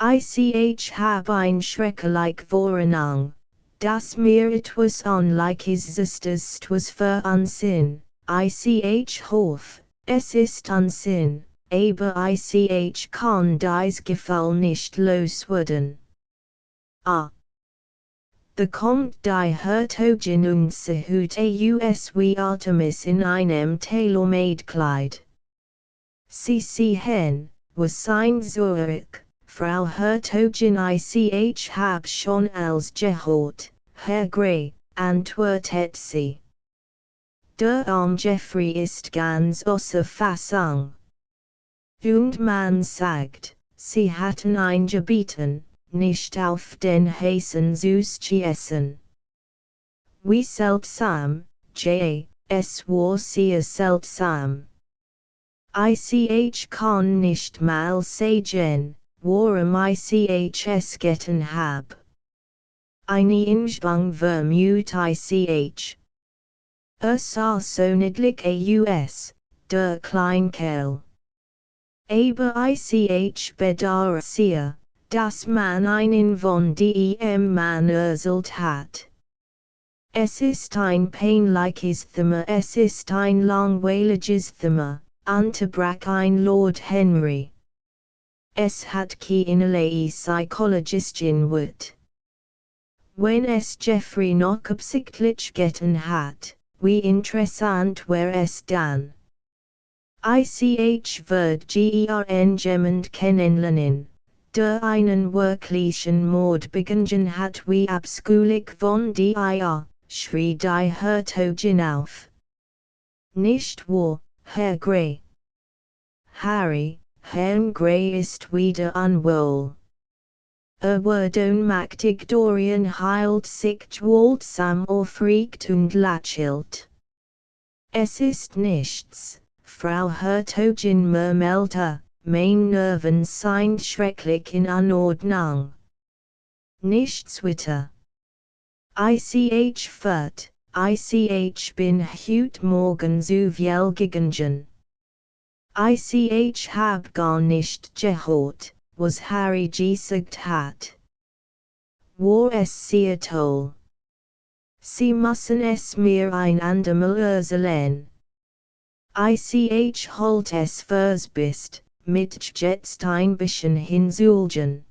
Ich hab ein schrecklich Vorahnung, dass mir etwas Unliches ist was für Unsinn, ich hoff, es ist Unsinn, aber ich kann dies Gefühl nicht loswerden. Bekommt die Herzogin unser Hut aus wie Artemis in einem Tailor-Made-Kleid. Sie sehen, was sein Zurück, Frau Herzogin ich hab schon als gehört, Herr Grey, antwortet sie. Der Geoffrey ist ganz außer Fassung. Und man sagt, sie hatten eingebeten, nicht auf den heißen Süß zu essen. Wie seltsam, es war sehr seltsam. Ich kann nicht mal sagen, warum ich es getan hab. Eine Ingebung vermut ich. Sah so niedlich aus, der Kleinkerl. Aber ich bedauere sehr, dass man einen von dem Mann erselt hat. Es ist ein peinliches Thema, es ist ein langweiliges Thema, unterbrach ein Lord Henry. Es hat keinerlei psychologischen Wert. Wenn es Geoffrey noch absichtlich getan hat, wie interessant wär es dann. Ich würd gern jemand kennenlernen, der einen wirklichen Mord begangen hat wie abscheulich von dir, schrie die Herzogin auf. Nicht wahr, Herr Grey? Harry, Herrn Grey ist wieder unwohl. Wird ohnmächtig, Dorian hielt sich gewaltsam aufrecht und lächelt. Es ist nichts, Frau Herzogin murmelte, mein Nerven sind schrecklich in Unordnung. Nichts weiter. Ich fort, ich bin heute Morgen zu viel gegangen. Ich hab gar nicht gehört, was Harry gesagt hat. War es sehr toll. Sie müssen es mir ein andermal erzählen. Ich halt es fürs Best, mit jetzt ein bisschen hinzufügen.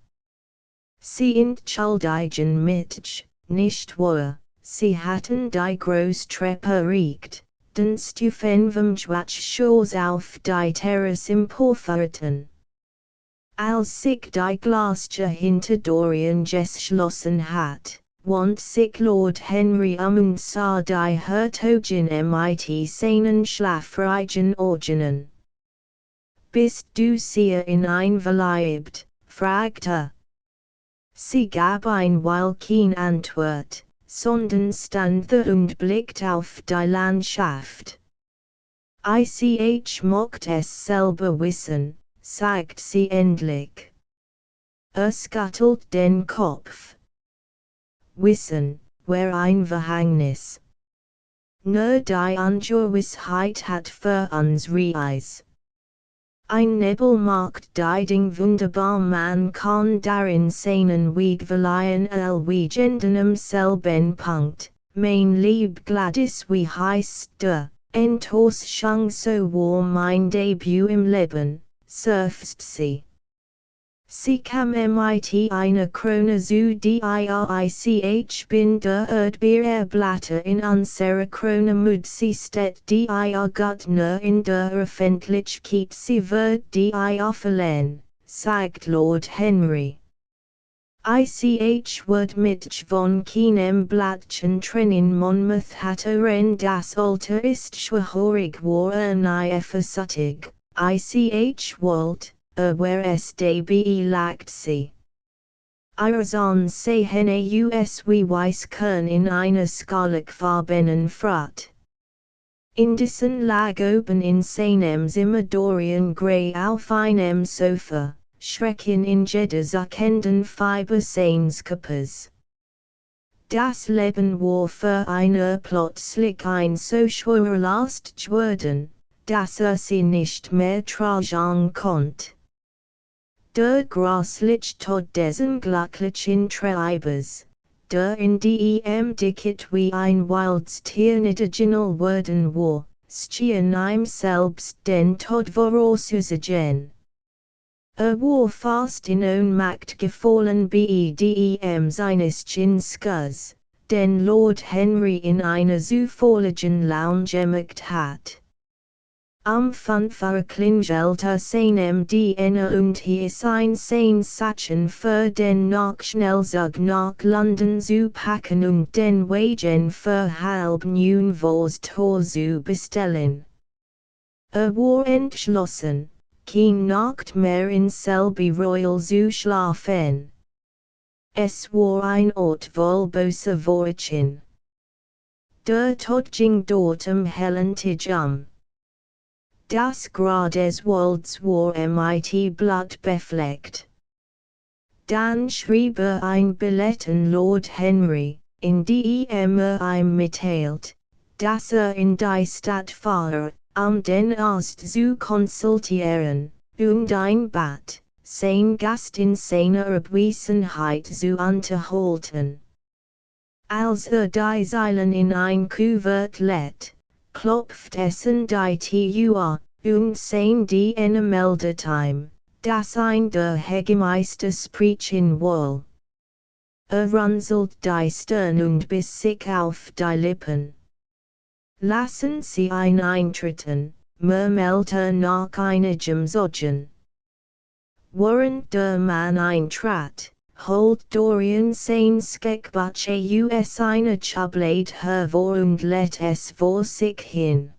Sie entschuldigen mich, nicht wahr? Sie hatten die Großtreppe erreicht, den Stufen vom Schwarzschoß auf die Terrasse emporführten. Als sich die Glastür hinter Dorian geschlossen hat, wand sich Lord Henry und sah die Herzogin mit seinen schlafreichen Augen. Bist du sehr in ihn verliebt? Fragte. Sie gab ein Weile keine Antwort, sondern stand da und blickte auf die Landschaft. Ich mocht es selber wissen, sagt sie endlich. Scuttelt den Kopf. Wissen, wär ein Verhängnis. Nur die Ungewissheit hat für uns Reis. Ein Nebel macht die Ding wunderbar, man kann darin seinen Weg verleihen wie gendenem selben Punkt, mein lieb Gladys wie heißt der, Enttäuschung so war mein Debüt im Leben, seufzt sie. Sie kam mit einer Krone zu dirich bin der Erdbeerblätter in unserer Krone mud sie steht dir gut nur in der Öffentlichkeit sie wird dir verlehen, sagt Lord Henry. Ich wird mit von keinem Blattchen trennen Monmouth hatte ren das Alter ist schwierig war versutig, Wilde, where SDBE lacked sie. Irazon sehen aus wie Weißkern in einer skarlakfarbenen Fracht. In diesen lag oben in seinem Zimmer Dorian Gray auf einem Sofa, schrecken in Jeddas erkennenden Fiber seines Körpers. Das Leben war für eine plötzlich ein so schwerer Last geworden, dass sie nicht mehr tragen konnte. Der Graslich Tod dessen glücklichen Treibers, der in dem Dicket wie ein wildes Tier niedergenial worden war, stehen ihm selbst den Tod vorauszusagen. War fast in Ohnmacht gefallen bedem seines Schutzes, den Lord Henry in einer zufälligen Lounge ermackt hat. Am Funfahrer klingelte seinem Diener und hieß sein Sachen für den Nachschnellzug nach London zu packen und den Wagen für halb 9 vors Tor zu bestellen. War entschlossen, keine Nacht mehr in Selby Royal zu schlafen. Es war ein Ort voll böser Wortchen. Der Tod ging dort hellen Tisch Das Grab des Wildes war mit Blut befleckt. Dann schrieb ein Billett an Lord Henry, in dem ihm mitteilt, dass in die Stadt fahre, den Arzt zu konsultieren, und ein Bad, sein Gast in seiner Abwesenheit zu unterhalten. Als die Zeilen in ein Kuvert lädt, klopft es an die Tür, und sein Diener meldet ihm, dass ein der Hegemeister sprechen will. Runzelt die Stirn und biss sich auf die Lippen. Lassen Sie ihn eintreten, murmelte nach einigem Sogen. Während der Mann eintrat, holt Dorian sein Skekbuch aus einer Schublade hervor und lädt es vor sich hin.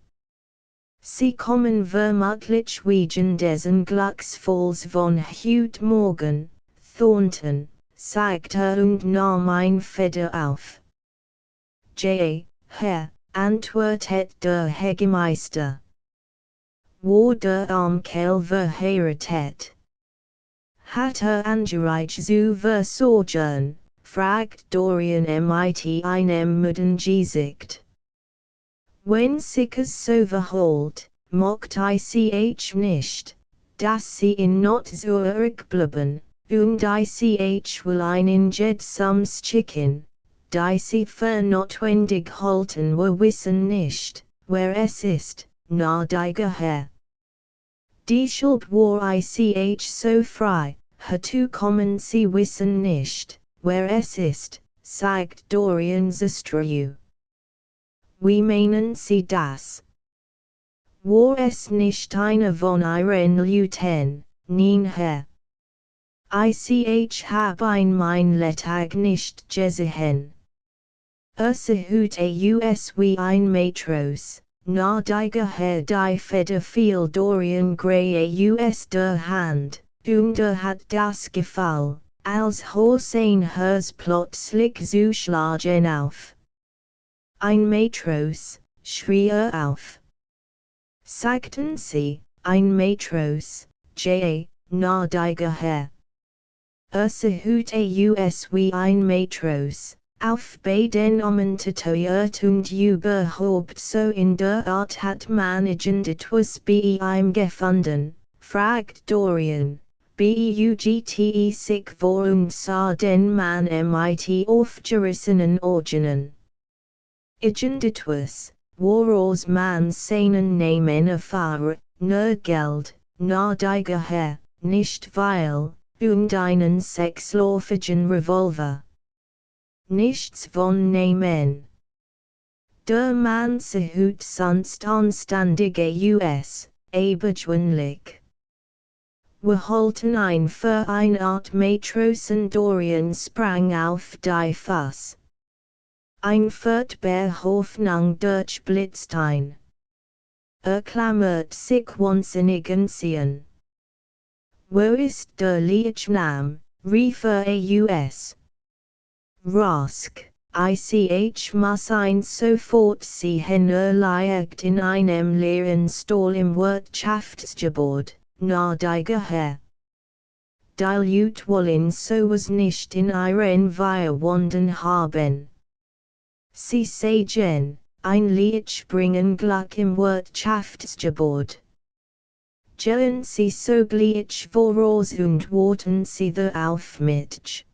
Sie kommen vermutlich wegen dessen Glücksfalls von heute Morgen, Thornton, sagt und nahm ein Feder auf. Herr, antwortet der Hegemeister. War der Armkerl verheiratet? Hat angereich zu versorgen, fragt Dorian mit einem müden Gesicht. Wenn sich es so verhält, mocht ich nicht, dass sie in Not zurückbleiben, und ich will einen Jedsams Chicken, die sie für notwendig halten wir wissen nicht, wer es ist, gnädiger Herr. Deshalb war ich so frei, herzukommen sie wissen nicht, wer es ist, sagt Dorian Zestrau. Wie meinen Sie das? War es nicht einer von Ihren Leuten, nein Herr? Ich hab mein Letag nicht gesehen. Hut aus wie ein Matros, gnädiger Herr die Feder fiel Dorian Gray aus der Hand, und hat das Gefühl, als sein Herz plötzlich zu schlagen auf. Ein Matros, schrie auf. Sagten Sie, ein Matros, gnädiger Herr. Hut aus wie ein Matros, auf beiden tätowiert und überhaupt so in der Art hat man irgendetwas bei ihm gefunden, fragt Dorian, beugte sich vor und sah den Mann mit aufgerissenen Augen. Irgendetwas, woraus man seinen Namen erfahre, nur Geld, gnädiger Herr, nicht weil, und einen sechsläufigen Revolver. Nichts von Nehmen. Der Mann sehut sonst anständige US, aber gewöhnlich. Wir holten ein für eine Art Matrosen Dorian sprang auf die Fuss. Ein Furchtbar Hoffnung durchblitzt ein. Klammert sich wahnsinnig anziehen. Wo ist der Leichnam, rief US. Rask, ich muss ein sofort sehen liegt in einem leeren Stall im Wirtschaftsgebäude, nahe die Gehe. Die Leute wollen sowas nicht in ihren Feierwanden haben. Sie sagen, ein Leich bringen Glück im Wirtschaftsgebäude. Gehen Sie sogleich voraus und warten Sie auf mich.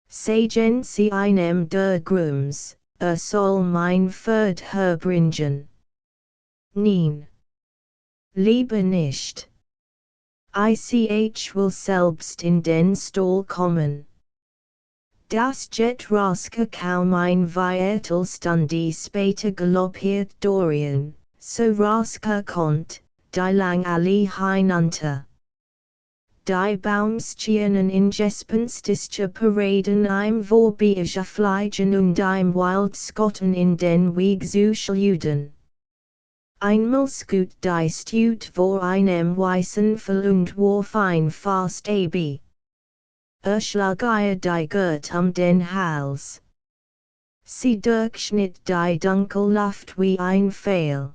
Sagen Sie einem der Grooms, soll mein Pferd herbringen. Nein. Lieber nicht. Ich will selbst in den Stall kommen. Das Jet raske kaum ein Viertelstunde später galoppiert Dorian, so raske kommt, die lang alle hinunter. Die Baumstiernen in gespenstische Paraden im Vorbeige fliegen und im Wilde Skotten in den Weg zu schluden. Einmal scoot die Stute vor einem weißen Fell und warf ein fast ab. Schlug ihr die Gurt den Hals. Sie durchschnitt die Dunkelluft wie ein Pfeil.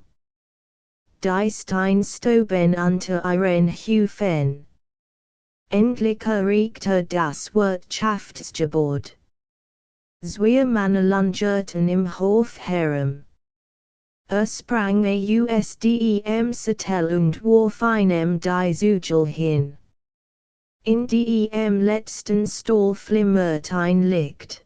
Die Steinstoben unter ihren Hufen. Endlich erreichte das Wirtschaftsgebäude. Zwei Männer lungerten im Hof herum. Sprang dem Sattel und warf einem die Zugel hin. In dem letzten Stall flimmert ein Licht.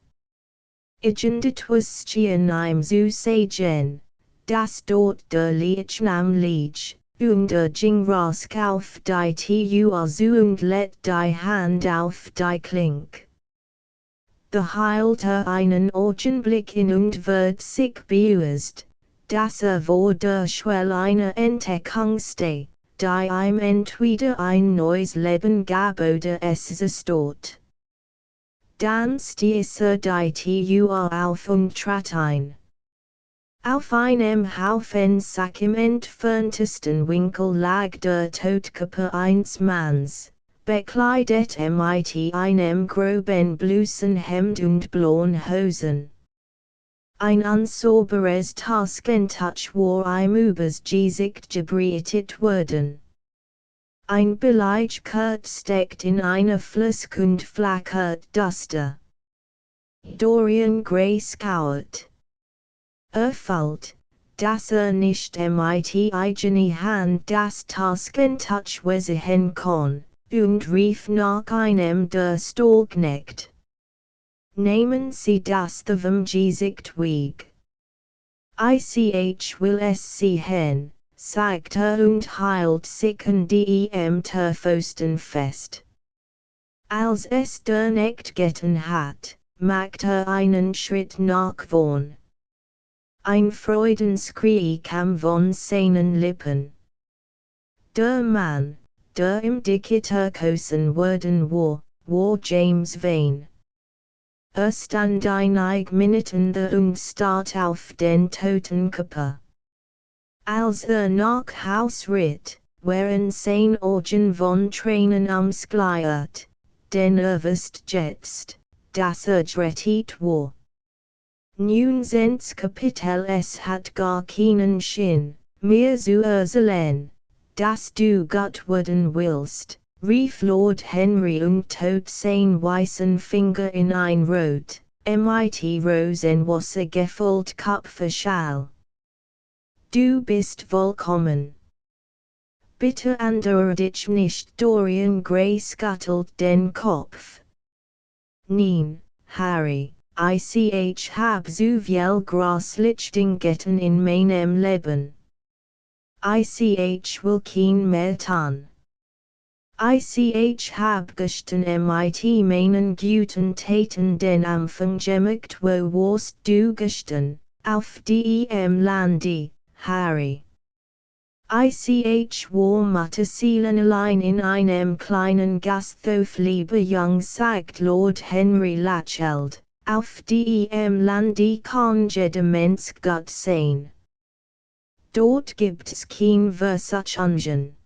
Etwas schien ihm zu sagen, dass dort der Leichnam liegt. Und ging rask auf die Tür zu und let die Hand auf die Klink. Beheilte einen Augenblick in und wird sich beruhigt, dass vor der Schwelle eine Entdeckungste, die ihm entweder ein neues Leben gab oder es dort. Dann stieß die Tür auf und trat ein. Auf einem Haufen Sack im entferntesten Winkel lag der Totkörper eines Manns, bekleidet mit einem groben Blusenhemd und blauen Hosen. Ein unsauberes Taschentuch war ihm übers Gesicht gebreitet worden. Ein Beleidigkeit steckt in einer Flusk und flackert Duster. Dorian grauskauert. Fällt, dass nicht mit eigene Hand das Taschentuch wesen kann, und rief nach einem der Stallknecht. Nehmen Sie das vom Gesicht weg. Ich will es sehen, sagt und hielt sich an dem Pfosten fest. Als es der Knecht getan hat, macht einen Schritt nach vorn. Ein Freudenskrie kam von seinen Lippen. Der Mann, der im Dickitter kosen worden war James Vane. Stand einig Minuten da und start auf den Totenkörper. Als nach Haus ritt, waren sein Augen von Tränen umskleiert, denn wusste jetzt, dass gerettet war. Nun sind's Kapitel es hat gar keinen Sinn, mehr zu erzählen, dass du Gott werden willst, rief Lord Henry und tot sein weißen Finger in ein Rot, mit Rosenwasser gefüllt Kupferschal. Du bist vollkommen. Bitte ändere dich nicht, Dorian Gray scuttelt den Kopf. Nein, Harry. Ich hab so viel Graslichting in meinem Leben. Ich will kein mehr tun. Ich hab gestern mit meinen guten Taten den Anfang gemacht, wo warst du gestern, auf dem Lande, Harry? Ich war Mutterseelen allein in einem kleinen Gasthof, lieber Jung, sagt Lord Henry Latcheld, auf dem Lande kann jeder Mensch Gott sein. Dort gibt's kein Versuchungen.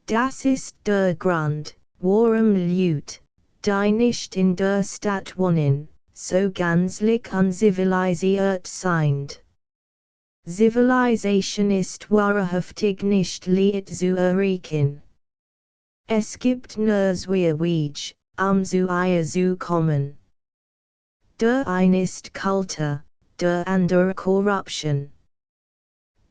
Das ist der Grund, warum Leute, die nicht in der Stadt wohnen, so gänzlich unzivilisiert sind. Civilization ist wahrhaftig nicht leicht zu erreichen. Es gibt nur zwei Wege, zu ihr zu kommen. Der eine ist Kultur, der andere Korruption.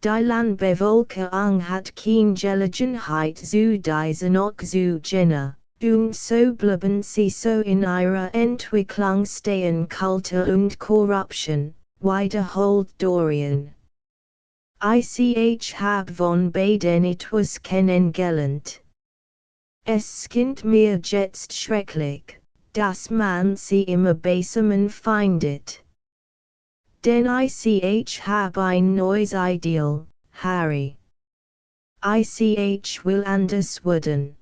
Die Landbevölkerung hat keine Gelegenheit zu diesen auch zu kennen, und so bleiben sie so in ihrer Entwicklung stehen. Kultur und Korruption, wiederholt Dorian. Ich hab von beiden etwas kennengelernt. Es scheint mir jetzt schrecklich, dass man sie immer besser findet. Denn ich hab ein neues Ideal, Harry. Ich will anders werden.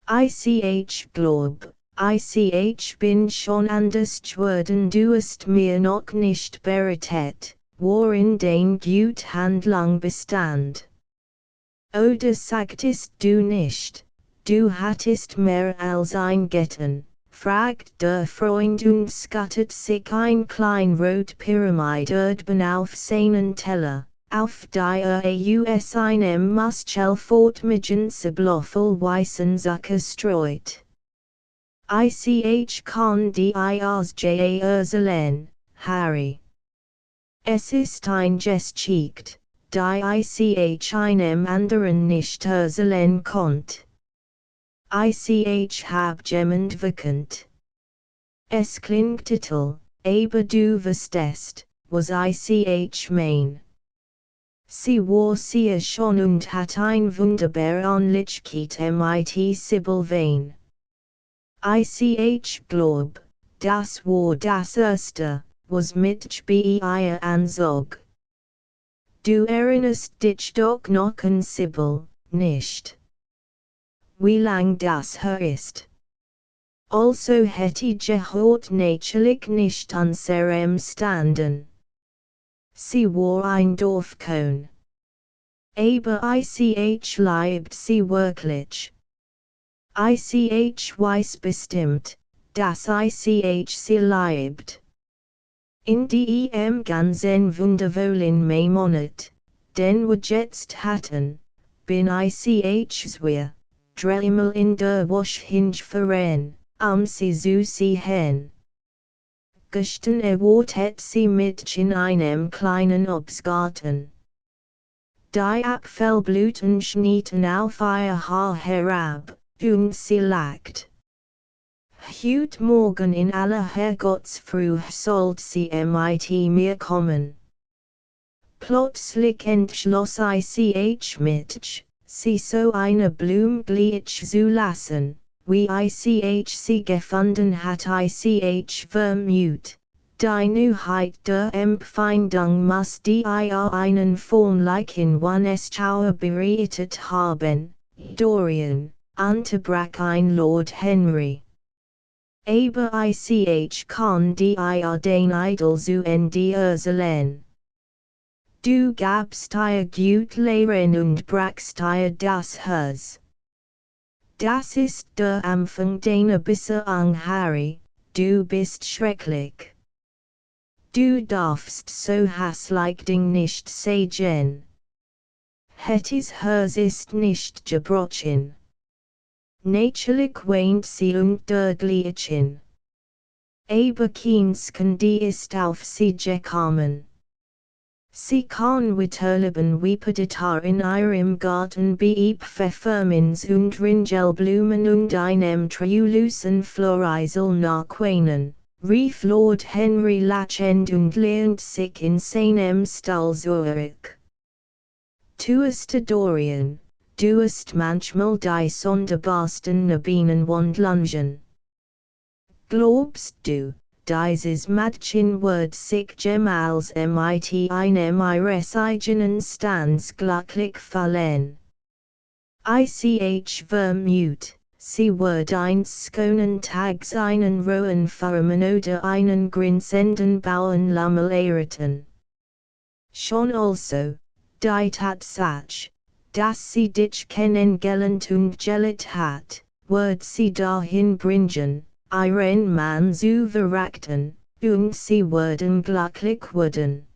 Ich glaub, ich bin schon anders geworden, du hast mir noch nicht berichtet, worin dein gut Handlung bestand. Oder sagtest du nicht, du hattest mehr als ein Getten, fragt der Freund und skattet sich ein klein rot Pyramiderdbein auf seinen Teller, auf der aus einem Muschel fortmigen Bloffel weißen Zucker streut. Ich kann die ausjährseln, Harry. Es ist ein Geschicht, die ich einem anderen nicht erzählen konnt. Ich hab jemand bekannt. Es klingt toll, aber du verstehst, was ich mein. Sie war sehr schon und hat ein wunderbar Anlichkeit mit Sibyl Vane. Ich glaub, das war das erste, was mich bei ihr anzog. Du erinnerst dich doch noch an Sibyl, nicht? Wie lang das her ist. Also hätte gehört natürlich nicht an serem standen. Sie war ein Dorfkohn. Aber ich liebt sie wirklich. Ich weiß bestimmt, dass ich sie liebt. In dem ganzen wundervollen Monat, den wir jetzt hatten, bin ich schwer, dreimal in der Woche hingefahren, sie zu sehen. Gestern erwartet sie mich in einem kleinen Obstgarten. Die Apfelblüten schnieten auf ihr Haar herab, und sie lacht. Heute Morgen in aller Herrgottsfrüh sollt sie mit mir kommen. Plötzlich entschloss ich mich, sie so eine Blume gleich zu lassen, wie ich sie gefunden hat. Ich vermute, die Neuheit der Empfindung muss die einen formlichen One-Schauer bereitet haben, Dorian, unterbrach ein Lord Henry. Aber ich kann die den Idol zu Ende erzählen. Du gabst ihr gut Lehren und brachst ihr das Herz. Das ist der Anfang deiner Besserung, Harry, du bist schrecklich. Du darfst so hässlich Ding nicht sagen. Hetties Herz ist nicht gebrochen. Natürlich weint sie dergleichen. Aber keins kann die ist auf sie gekommen. Sie kann weiterleben wie Peditar in ihrem Garten bei Pfefferminz und Ringelblumen und einem triolucen Florisel nachweinen, rief Lord Henry lachend und lehnt sich in seinem Stuhl zurück. Tueste Dorian, Duest manchmal die Sonderbarsten Nabinen Wandlungen. Globst du, dieses Madchen Word sich gemals mit einem ihres eigenen Stands glücklich fallen. Ich vermute, sie wird einst skonen Tags einen rohen Farmen oder einen grinsenden Bauen lamellerten. Schon also, die Tatsache, dass sie dich kennengelernt und geliebt hat, wird sie dahin bringen, ihren Mann zu verraten, und sie werden glücklich werden.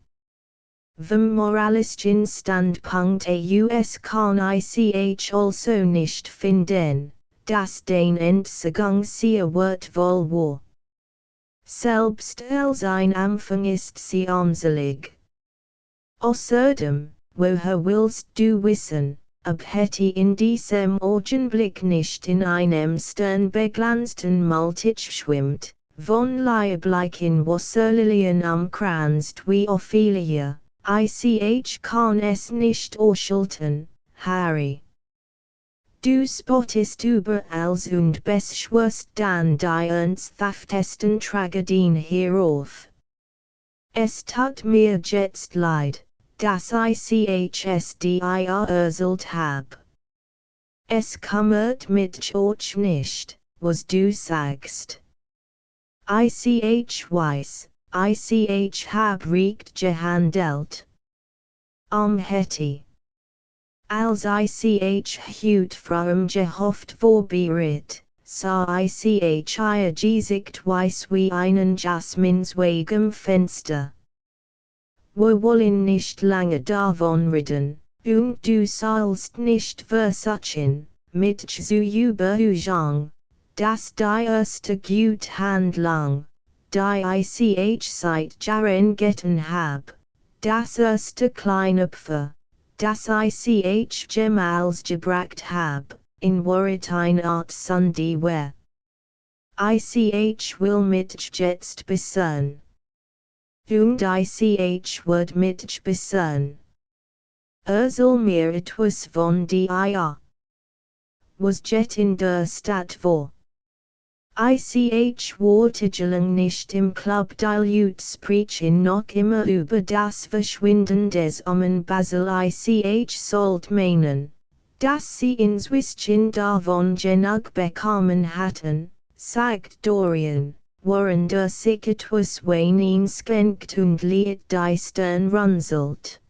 Vom moralischen Standpunkt aus kann ich also nicht finden, dass den Entsagung sehr wertvoll war. Selbst als ein Anfang ist sie armselig. Außerdem, woher willst du wissen, ob Hetty in diesem Augenblick nicht in einem sternbeglanzten Multitsch schwimmt, von lieblichen Wasserlilien umkranzt wie Ophelia, ich kann es nicht ausschalten, Harry. Du spottest überall und beschwörst dann die ernsthaftesten Tragedien hierauf. Es tut mir jetzt leid, dass ich es dir erzählt hab. Es kümmert mich auch nicht, was du sagst. Ich weiß, ich hab recht gehandelt. Hetty. Als ich hut from gehofft vorbereitet, sah ich ihr Gesicht weiß wie einen Jasminsweg Fenster. Wir wollen nicht lange davon reden, und du sollst nicht versuchen, mich zu überzeugen, dass die erste gute Handlung, die ich seit Jahren getan hab, das erste kleine Opfer, das ich jemals gebracht hab, in Wahrheit eine Art Sünde war. Ich will mich jetzt bessern. Und ich wird mich bessern. Erzähl mir etwas von dir. Was geht in der Stadt vor? Ich war tagelang nicht im Club die sprechen noch immer über das Verschwinden des Basel. Ich sollt meinen, dass sie inzwischen davon genug bekommen hatten, sagt Dorian, während sich etwas Wein schenkt und Lied die Stirn runzelt.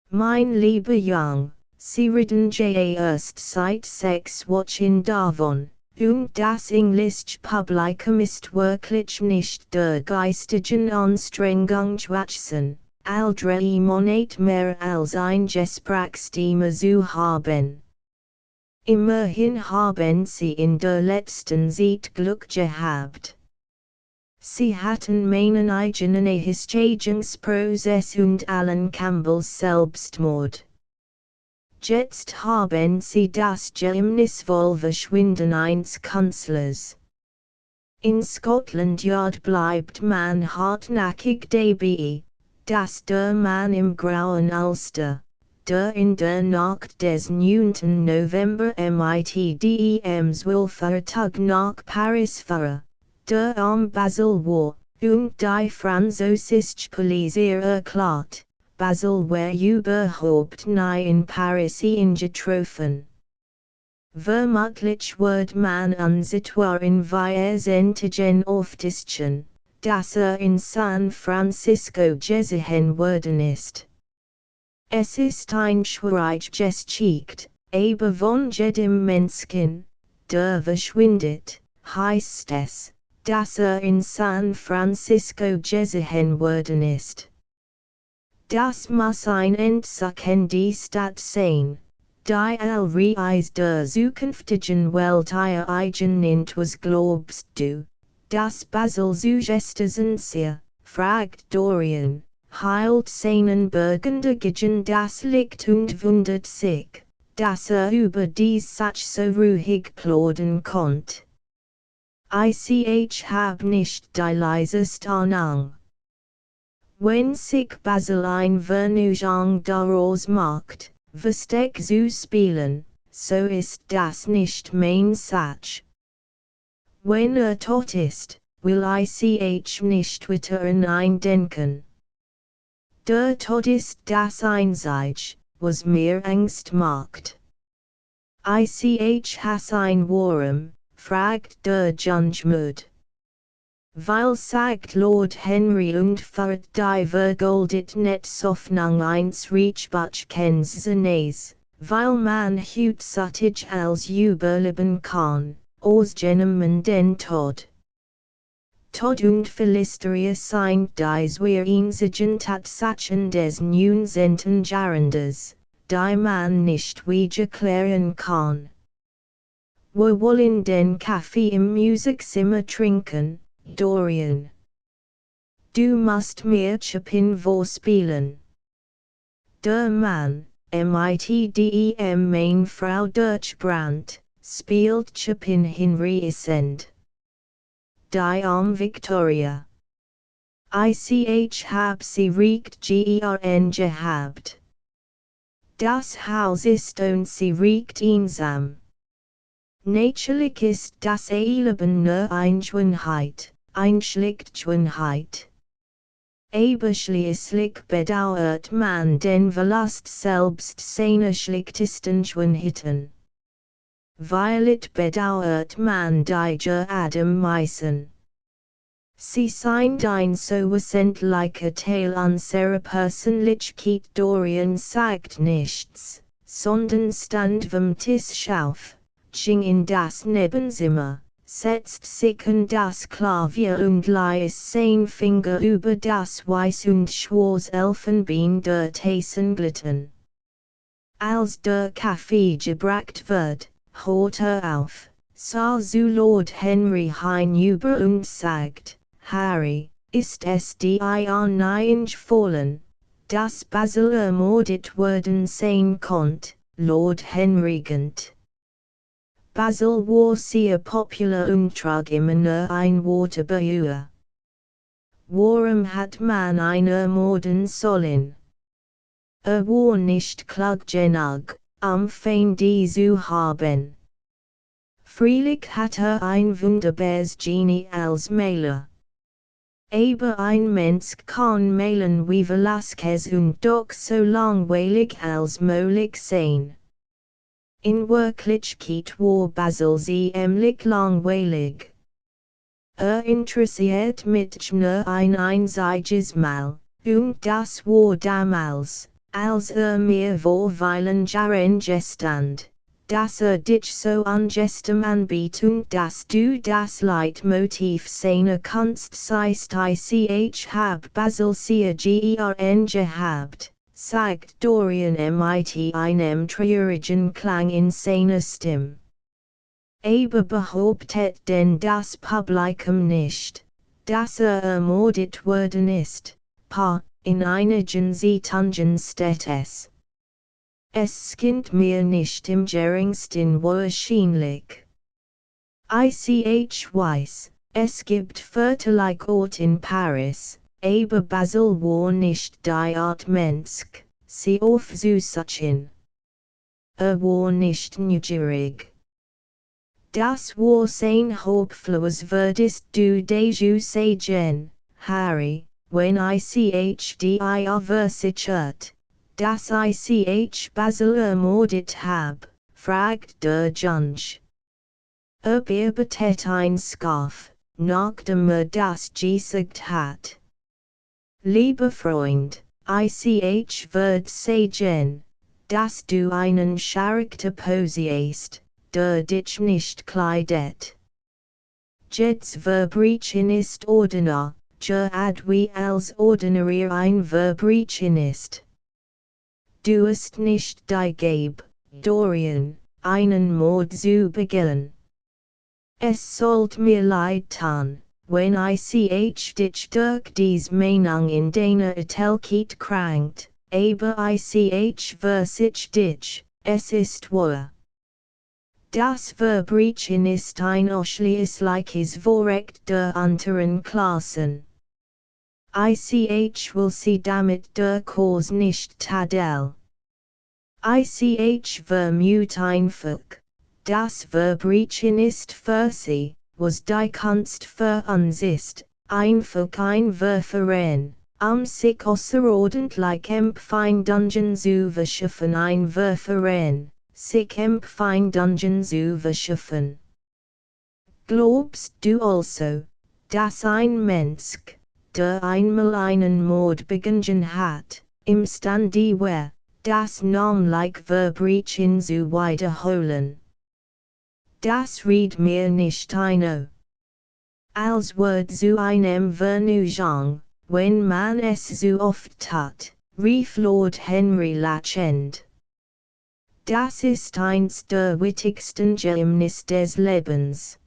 Mein lieber Jung, sie reden erst seit 6 Wochen davon. Und das englische Publikum ist wirklich nicht der geistigen Anstrengung gewachsen, all 3 Monate mehr als ein Gesprächsthema zu haben. Immerhin haben sie in der letzten Zeit Glück gehabt. Sie hatten meinen eigenen Erhistungsprozess und Alan Campbells Selbstmord. Jetzt haben sie das geheimnisvolle Verschwinden eines Kanzlers. In Scotland Yard bleibt man hartnäckig dabei, dass der Mann im grauen Ulster, der in der Nacht des 9. November mit dem 12. Tag nach Paris fuhr, der Basel war, und die französische Polizei erklärt, Basel war überhaupt nie in Paris eingetroffen. Vermutlich wird man ansituaren wie es entigen auftischten, dass in San Francisco gesehen worden ist. Es ist ein schwieriges Geschicht, aber von jedem Menschen, der verschwindet, heißt es, dass in San Francisco gesehen worden ist. Das muss ein Entzug in die Stadt sein, die Reise der zukünftigen Welt ihr eigen nennt. Was glaubst du, dass Basel suggestion sehr, fragt Dorian, heilt seinen Burgundergegen das Licht und wundert sich, dass über dies Sach so ruhig plaudern konnt. Ich hab nicht die leiseste Ahnung. Wenn sich Basel ein Vernunft daraus macht, Versteck zu spielen, so ist das nicht mein Sach. Wenn tot ist, will ich nicht wittern eindenken. Der Tod ist das Einzige, was mir Angst macht. Ich has ein Warum, fragt der Jungmud. Weil sagt Lord Henry und fahrt die vergoldet net Hoffnung eins Reachbutch kens zenes, weil man heutzutage als überleben kann, aus Genemen den Tod. Tod und Philisteria sind dies wir einzigen Tatsachen des neunzehnten Jahrhunderts, die man nicht klären kann. Wir wollen den Kaffee im Musikzimmer trinken, Dorian. Du musst mir Chopin vorspielen. Der Mann, mitdem mein Frau Durchbrandt, spielt Chopin hinreißend. Die Victoria. Hab sie riecht gern gehabt. Das Haus ist und sie riecht einsam. Natürlich ist das Leben nur Einschwinheit, Einschlichtschwinheit. Aber schließlich bedauert man den Verlust selbst seiner schlichtesten Schwinheiten. Weil it bedauert man die am meisten. Sie sind ein so wesentlicher Teil unserer Persönlichkeit. Dorian sagt nichts, sondern stand vom Tisch auf, ging in das Nebenzimmer, setzt sich an das Klavier und ließ sein Finger über das Weiß und Schwarz Elfenbein der Tassen glitten. Als der Kaffee gebracht wird, hört auf, sah zu Lord Henry hinüber und sagt, Harry, ist es dir eingefallen, dass Basil ermordet worden sein konnt, Lord Henry gent. Basil war sehr popular und trug immer nur ein Waterbuer. Warum hat man ihn ermorden sollen? War nicht klug genug, Fein die zu haben. Freilich hat ein wunderbares Genie als Maler. Aber ein Mensch kann malen wie Velasquez und doch so langweilig als möglich sein. In Wirklichkeit war Basil ziemlich langweilig. Interessiert mich nur ein einziges Mal, und das war damals, als mir vorweilen Jahren gestand, dass dich so angestem anbietung dass du das Leitmotiv seiner Kunst seist. Hab Basil sehr gern gehabt, sagt Dorian mit einem traurigen Klang in seiner Stimme. Aber behauptet denn das Publikum nicht, dass ermordet worden ist, in einigen Zitungen steht es. Es scheint mir nicht im geringsten wahrscheinlich. Ich weiß, es gibt vierterlei Ort in Paris, aber Basil war nicht die Art Mensch, sie aufzusuchen. War nicht neugierig. Das war sein Hauptfluss würdest du deju sagen, Harry, wenn ich die versichert, dass ich Basil ermordet hab, fragt der Junge. Betet ein Scarf, nachdem das gesagt hat. Lieber Freund, ich würd sagen, dass du einen Charakter posierst, der dich nicht kleidet. Jeds Verbrechen ist ordnar, ad wie als ordinarier ein Verbrechen ist. Du hast nicht die Gabe, Dorian, einen Mord zu begehen. Es sollt mir leid tun, wenn ich dich durch dies Meinung in deiner Eitelkeit krankt, aber ich versich dich, es ist wahr. Das Verbrechen ist ein ausschließliches Vorrecht der unteren Klassen. Ich will sie damit der Kurs nicht tadel. Ich vermute einfach, das Verbrechen ist für Sie, was die Kunst für uns ist, einfach ein Verfahren, sich außerordentlich empfinden zu verschaffen ein Verfahren, sich empfinden zu verschaffen. Glaubst du also, dass ein Mensch, der einmal einen Mord begangen hat, imstande wäre, das namentlich Verbrechen zu wiederholen? Das redet mir nicht ein. Als Wort zu einem Vernunft, wenn man es so oft tat, rief Lord Henry lachend. Das ist eins der wichtigsten Geheimnisse des Lebens.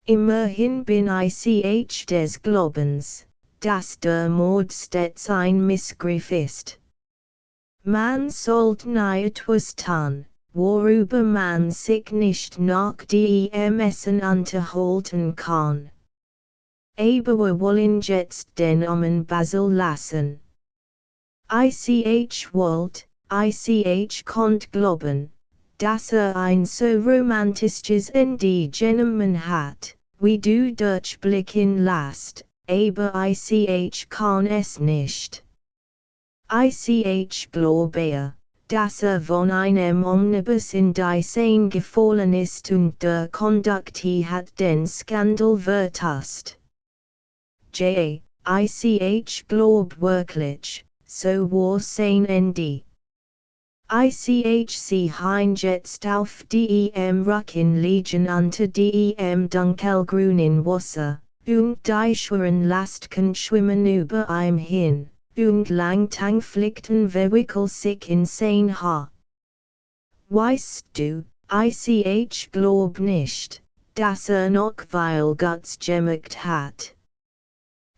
Immerhin bin ich des Glaubens, dass der Mord stets ein Missgriff ist. Man sollte nie etwas tun, worüber man sich nicht nach dem Essen unterhalten kann. Aber wir wollen jetzt den Namen Basil lassen. Wollt, konnt glauben, dass ein so romantisches Ende genommen hat, wie du durchblicken lässt, aber ich kann es nicht. Ich glaube, dass von einem Omnibus in die Seine gefallen ist und der Conductee hat den Skandal vertusst. Ich glaub wirklich, so war sein Ende. Sie hein jetzt auf dem Rücken liegen unter dem dunkelgrünen Wasser, und die schweren Lastken schwimmen über ihm hin, und Langtang flickten verwickelt sich in sein Haar. Weißt du, ich glaub nicht, dass noch weil Guts gemacht hat.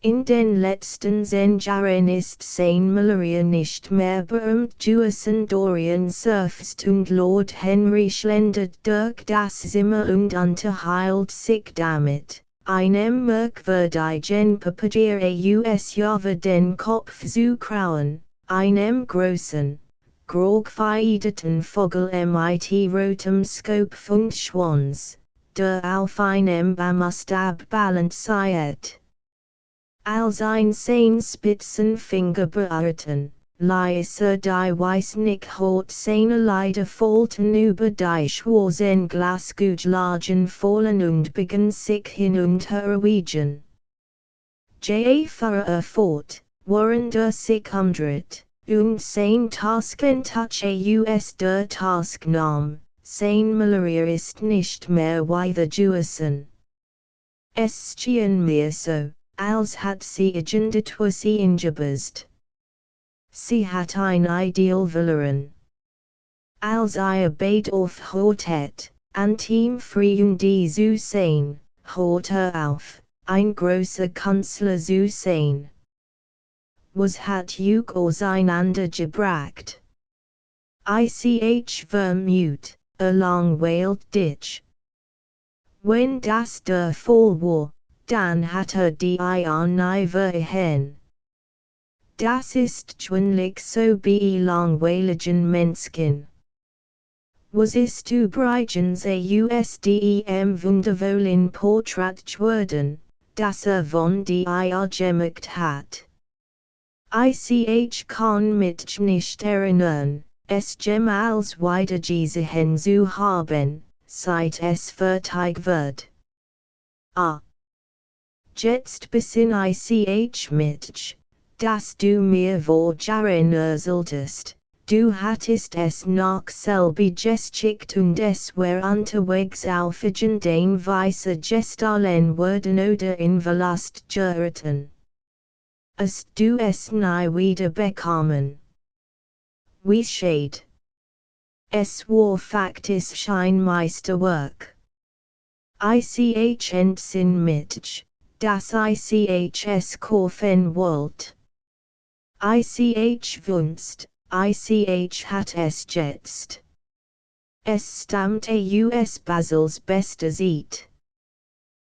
In den letzten 10 Jahren ist sein Malaria nicht mehr berühmt gewesen. Dorian surft und Lord Henry schlendert durch das Zimmer und unterhält sich damit, einem merkwürdigen Papier über den Kopf zu krauen, einem großen, grogveideten Vogel mit rotem Skopf und Schwanz, der auf einem Baumast balanciert. Als ein sein Spitzenfinger beachten, leise die Weißnick hat seine Leider folten über die schwarzen Glasgutlagen fallen und begann sich hin und her wiegen. Fahre fort, während sich umdreht, und sein Taskentouch der Task nahm, sein Malaria ist nicht mehr weiter gewesen. Es schien mir so, als hat sie irgendetwas eingebüßt. Sie hat ein Ideal verloren. Als beid auf hat, an ihm Freunde zu sein, hat auf, ein großer Kanzler zu sein. Was hat Juk auseinandergebracht? Vermute, a langweilt dich. Wenn das der Fall war, dann hat die nie verhen. Das ist gewöhnlich so bei langweiligen Menschen. Was ist übrigens dem Wundervoll in Portrait geworden, das von die gemacht hat. Ich kann mich nicht erinnern, es jemals wieder gesehen zu haben, seit es fertig wird. Jetzt besin ich mich, dass du mir vorjahren solltest, du hattest es noch selber geschickt und es wär unterwegs auf irgendein Weise gestohlen worden oder in Verlust geraten. Hast du es nie wieder bekommen? Wie schade. Es war faktisch ein Meisterwerk. Ich entsinn mich, dass ich es kaufen wollt. Wunst, hat es jetzt. Es stammt aus Basels bester Zeit.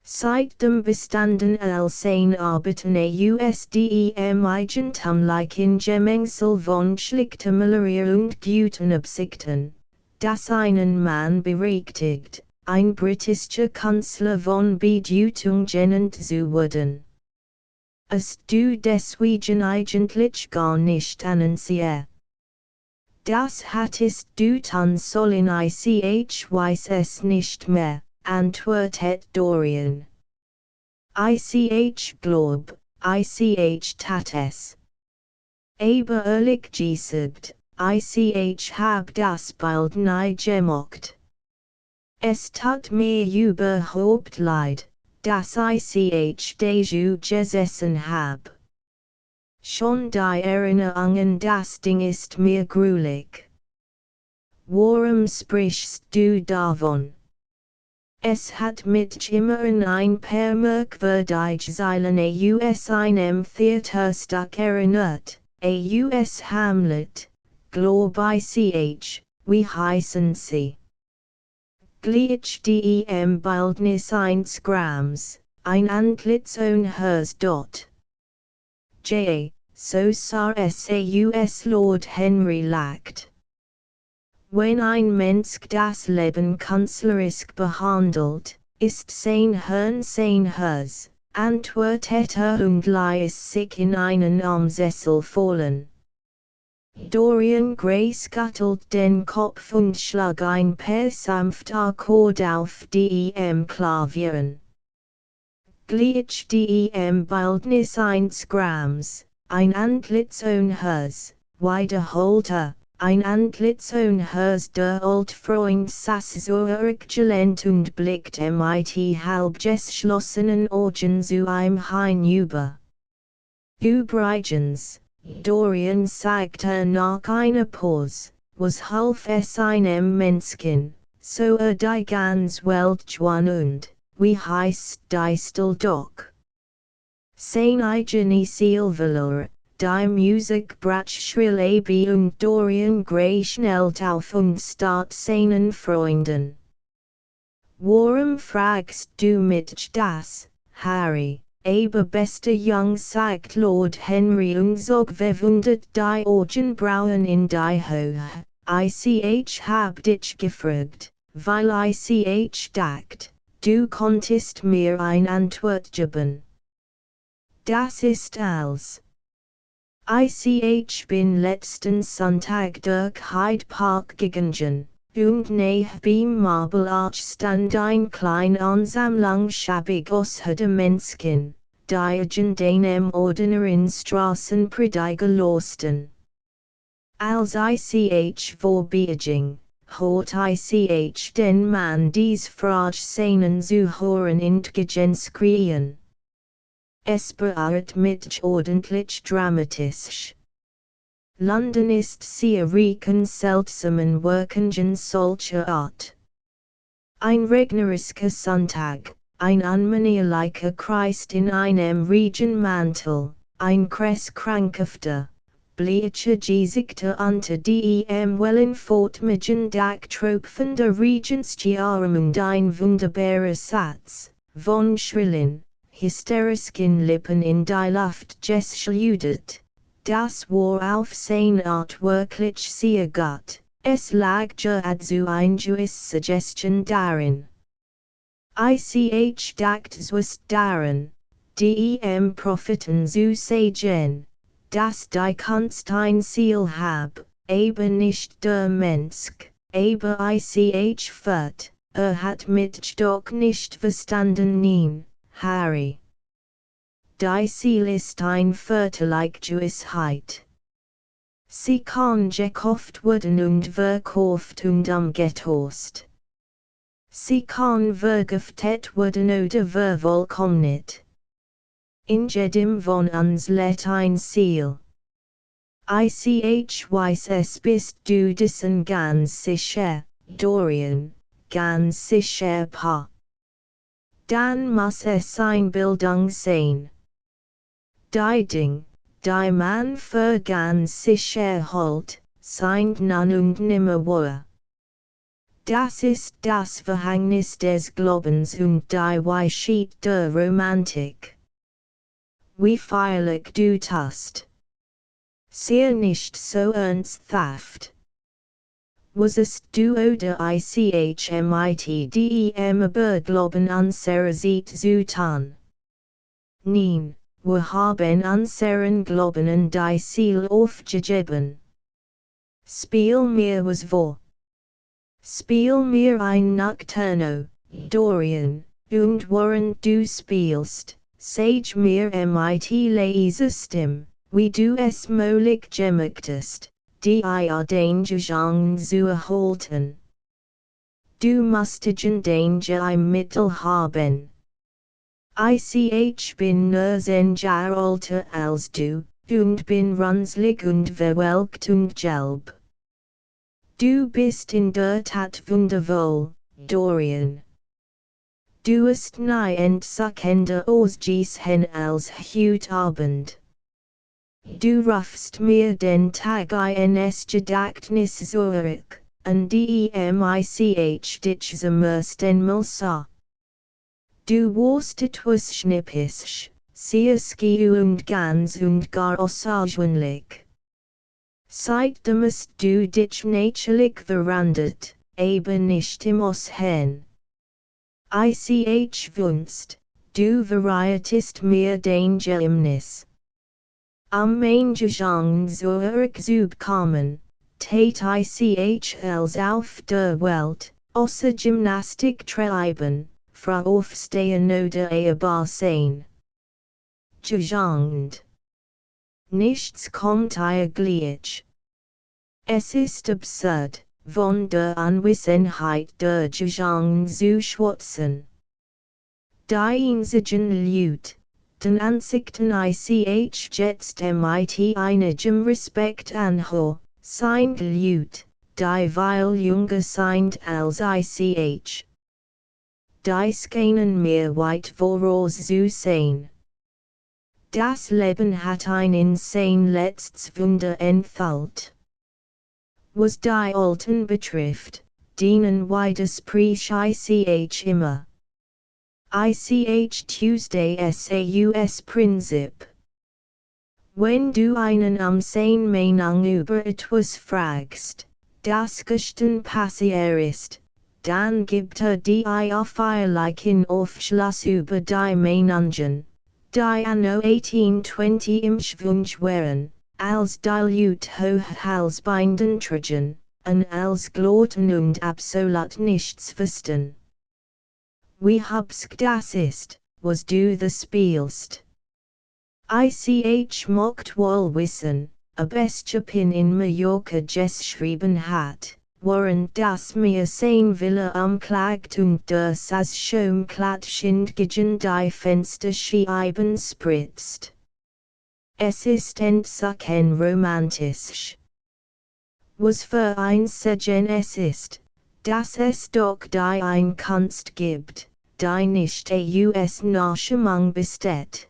Seit dem Bestanden als ein Arbeitene USDEM Eigentum like in Gemengsel von schlichter Malaria und Gütenabsichten, das einen Mann berechtigt, ein britischer Kanzler von Bedeutung genannt zu werden. Hast du deswegen eigentlich gar nicht annonciert? Das hattest du tun sollen, ich weiß es nicht mehr, antwortet Dorian. Ich glaub, ich tat es. Aber ehrlich gesagt, ich hab das Bild nie gemocht. Es tat mir überhaupt leid, dass ich deju gesessen hab. Schon die Erinnerung an das Ding ist mir gruelig. Warum sprichst du davon? Es hat mich immer an ein paar merkwürdige Zeilen aus einem Theaterstück erinnert, aus Hamlet, glaub ich, wie heißen sie? Gleich dem Bildnis 1 Grams, ein Antlitz unhers dort. J. So sah es aus Lord Henry lacht. Wenn ein Mensch das Leben kanzlerisch behandelt, ist sein Hers, antwortet und ließ sich in einen Armsessel fallen. Dorian gräßgüttelt den Kopf und schlug ein paar sanft Akkord auf dem Klavieren. Gleich dem Bildnis 1 Grams, ein Antlitz unhers, wiederholte, ein Antlitz unhers der Altfreund saß zurückgelehnt und blickte mit halb geschlossenen Augen zu ihm hinüber. Übrigens, Dorian sagte nach einer Pause, was half es einem Menschen, so die ganz Welt joan und, wie heißt die still doch? Sein eigenes Silverlor, die Musik brach schrill ab und Dorian schnellt auf und start seinen Freunden. Warum fragst du mich das, Harry? Aber bester Jung sagt Lord Henry und zog verwundert die Augenbrauen in die Höhe. Ich hab dich gefragt, weil ich dacht, du konntest mir ein Antwort geben. Das ist alles. Ich bin letzten Sonntag durch Hyde Park gegangen, und nach beim Marble Arch stand ein klein Ansammlung schäbig aussehender Menschen, die den ordinären Straßen predigen. Als ich vorbeiging, hat ich den Mann dies Frage seinen Zuhörern entgegenschrien. Es beirrt mich ordentlich dramatisch. London ist sehr reich an seltsamen Wirkungen solcher Art. Ein regnerischer Sonntag, ein unmanierlicher Christ in einem Regenmantel, ein krankhafter, blecher Gesichter unter dem Wellen fortmachen tropfender Regentsjarm und ein wunderbarer Satz, von schrillen, hysterischen Lippen in die Luft geschleudert. Das war auf seine Art wirklich sehr gut, es lag geradezu ein Suggestion darin. Ich dacht was daran, dem Propheten zu sagen, dass die Kunst ein Ziel hab, aber nicht der Mensch, aber ich fürcht, hat mich doch nicht verstanden nein, Harry. Die Ziel ist ein Viertelik Gewissheit. Sie kann gekauft werden und verkauft und umgetauscht. Sie kann vergiftet werden oder vervollkommnet. In jedem von uns lädt ein Ziel. Ich weiß es bist du dessen ganz sicher, Dorian, ganz sicher pa. Dann muss es ein Bildung sein. Die Ding, die man für ganz sicher hält, sind nun und nimmer wahr. Das ist das Verhängnis des Glaubens und die Weisheit der Romantik. Wie feierlich du tust. Sehr nicht so ernsthaft. Wusstest du oder ICHMITDEM aber Glauben unserer Zeit zu tun? Nein, wir haben unseren Glauben an die Ziel aufgegeben. Spiel mir was vor. Spiel mir ein Nocturno, Dorian, und während du spielst, sag mir mit leiser Stimme, wie du es möglich gemachtest, die den Gesang zu erhalten. Du mustigen Danger im Mittel haben. Ich bin nur 10 Jahre älter als du, und bin runzlig und verwelkt und gelb. Du bist in der Tat wundervoll, Dorian. Du hast nie entzückender ausgesehen als heute Abend. Du rufst mir den Tag ins Gedächtnis zurück, und demich dich zum ersten Mal sah. Du warst etwas schnippisch, sehr schieu und ganz und gar außergewöhnlich. Seitdem hast du dich natürlich verwandelt, aber nicht im Aussehen. Ich wünscht, du varietest mir den Geheimnis. Am Gesang zurückzukommen, tat ich als auf der Welt, außer Gymnastik treiben, Frau aufstehen oder aber sein. Gesangend. Nichts kommt eigentlich. Es ist absurd, von der Anwesenheit der Gesang zu schwatzen. Die einzigen Leute, den Ansichten ich jetzt mit einigem Respekt anho, sind Leute, die viel jünger sind als ich. Dies können mir weit voraus zu sehen. Das Leben hat ein sein letztes Wunder entfaltet. Was die Alten betrifft, dienen wir das Preach immer. Tuesday Saus Prinzip. Wenn du einen sein Meinung über etwas fragst, das gestern passiert ist, dann gibt die feierlichen Aufschluss über die Meinungen, die anno 1820 im Schwung waren, als die Leute hochhalsbindend trugen, und als glaubten und absolut nichts wussten. Wie hübsch das ist, was du da spielst. Ich mocht wohl wissen, ob es Chopin in Mallorca geschrieben hat, während das mir sein Wille umklagt und das as Schaumklatschend gegen die Fensterscheiben spritzt. Es ist entzückend romantisch. Was für ein Segen es ist, dass es doch die ein Kunst gibt, die nicht aus Nachahmung besteht.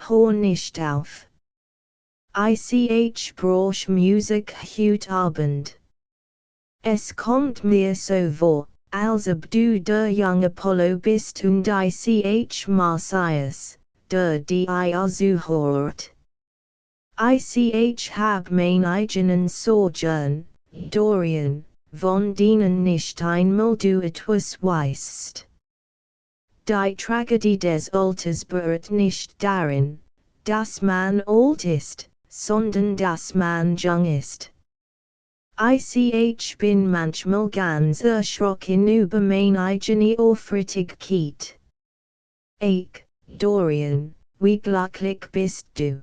Hör nicht auf. Ich brauch Musik heute Abend. Es kommt mir so vor, als ob du der junge Apollo bist und ich Marsyas, der die zuhört. Ich hab mein eigenen Sojourn, Dorian, von denen nicht einmal du etwas weißt. Die Tragödie des Alters beruht nicht darin, dass man alt ist, sondern dass man jung ist. Ich bin manchmal ganz erschrocken über mein eigene Aufrichtigkeit. Dorian, wie glücklich bist du?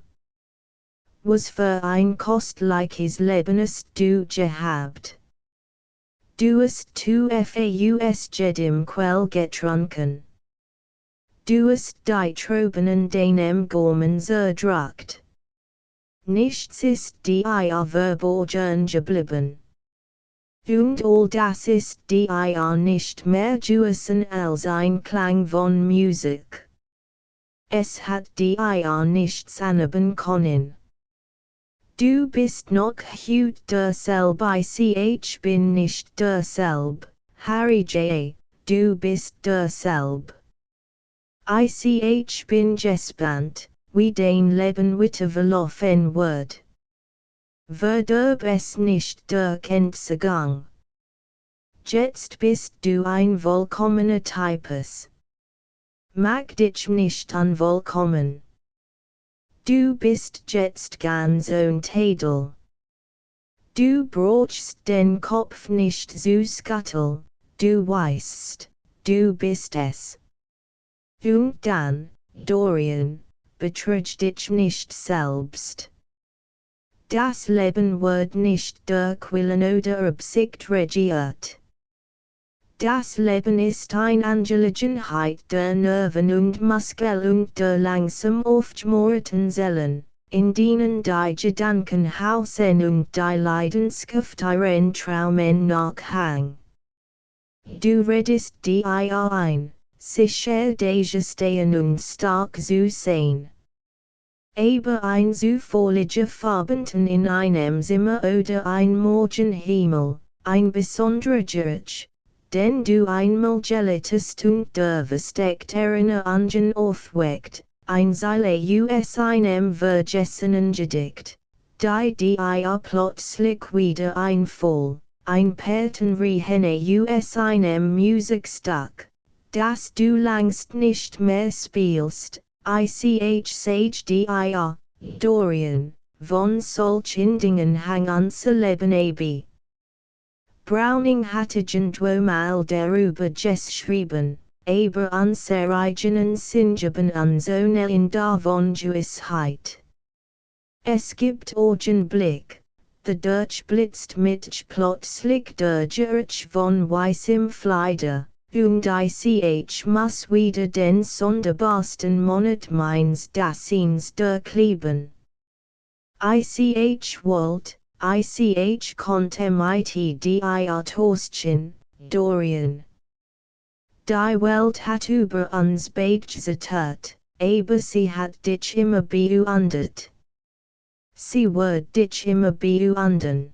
Was für ein kostliches Leben hast du gehabt? Du hast faus jedem Quell getrunken. Du hast die Trauben in deinem Gaumen zerdrückt. Nichts ist dir verborgen geblieben. Und all das ist dir nicht mehr gewesen als ein Klang von Musik. Es hat dir nichts anhaben können. Du bist noch heute derselbe ich bin nicht derselbe, Harry J. Du bist derselbe. Ich bin gespannt, wie dein Leben heute verlaufen wird. Verderb es nicht der Entgang. Jetzt bist du ein vollkommener Typus. Mag dich nicht unvollkommen. Du bist jetzt ganz untadel. Du brauchst den Kopf nicht zu skutteln, du weißt, du bist es. Und dann, Dorian, betrüg dich nicht selbst. Das Leben wird nicht durch Willen oder Absicht regiert. Das Leben ist eine Angelegenheit der Nerven und Muskeln und der langsam aufgemohrten Seelen, in denen die Gedanken hausen und die Leidenschaft ihren Traumen nachhang. Du redest dir ein, sicher stehen und stark zu sein. Aber ein zufälliger Farbenton in einem Zimmer oder ein Morgenhimmel, ein besonderer Geruch, den du einmal geliebtest und der versteckt Erinnerungen aufweckt, ein Seile aus einem vergessenen Gedicht, die dir plötzlich wieder einfall, ein Patenrehenne aus einem Musikstück, das du langst nicht mehr spielst, sag dir, Dorian, von solchen Dingen hang unser Leben ab. Browning hatte mal darüber geschrieben, aber unsere eigenen Singeben unsohne in davon Gewissheit. Es gibt Augenblick, der durchblitzt mit plötzlich der Geruch von weißem Fleider, und ich muss wieder den sonderbarsten Monat meines Daseins durchleben. Wilde, konnte mit dir Toastchen, Dorian. Die Welt hat über uns beigezettet, aber sie hat dich immer bewundert. Sie wird dich immer bewundern.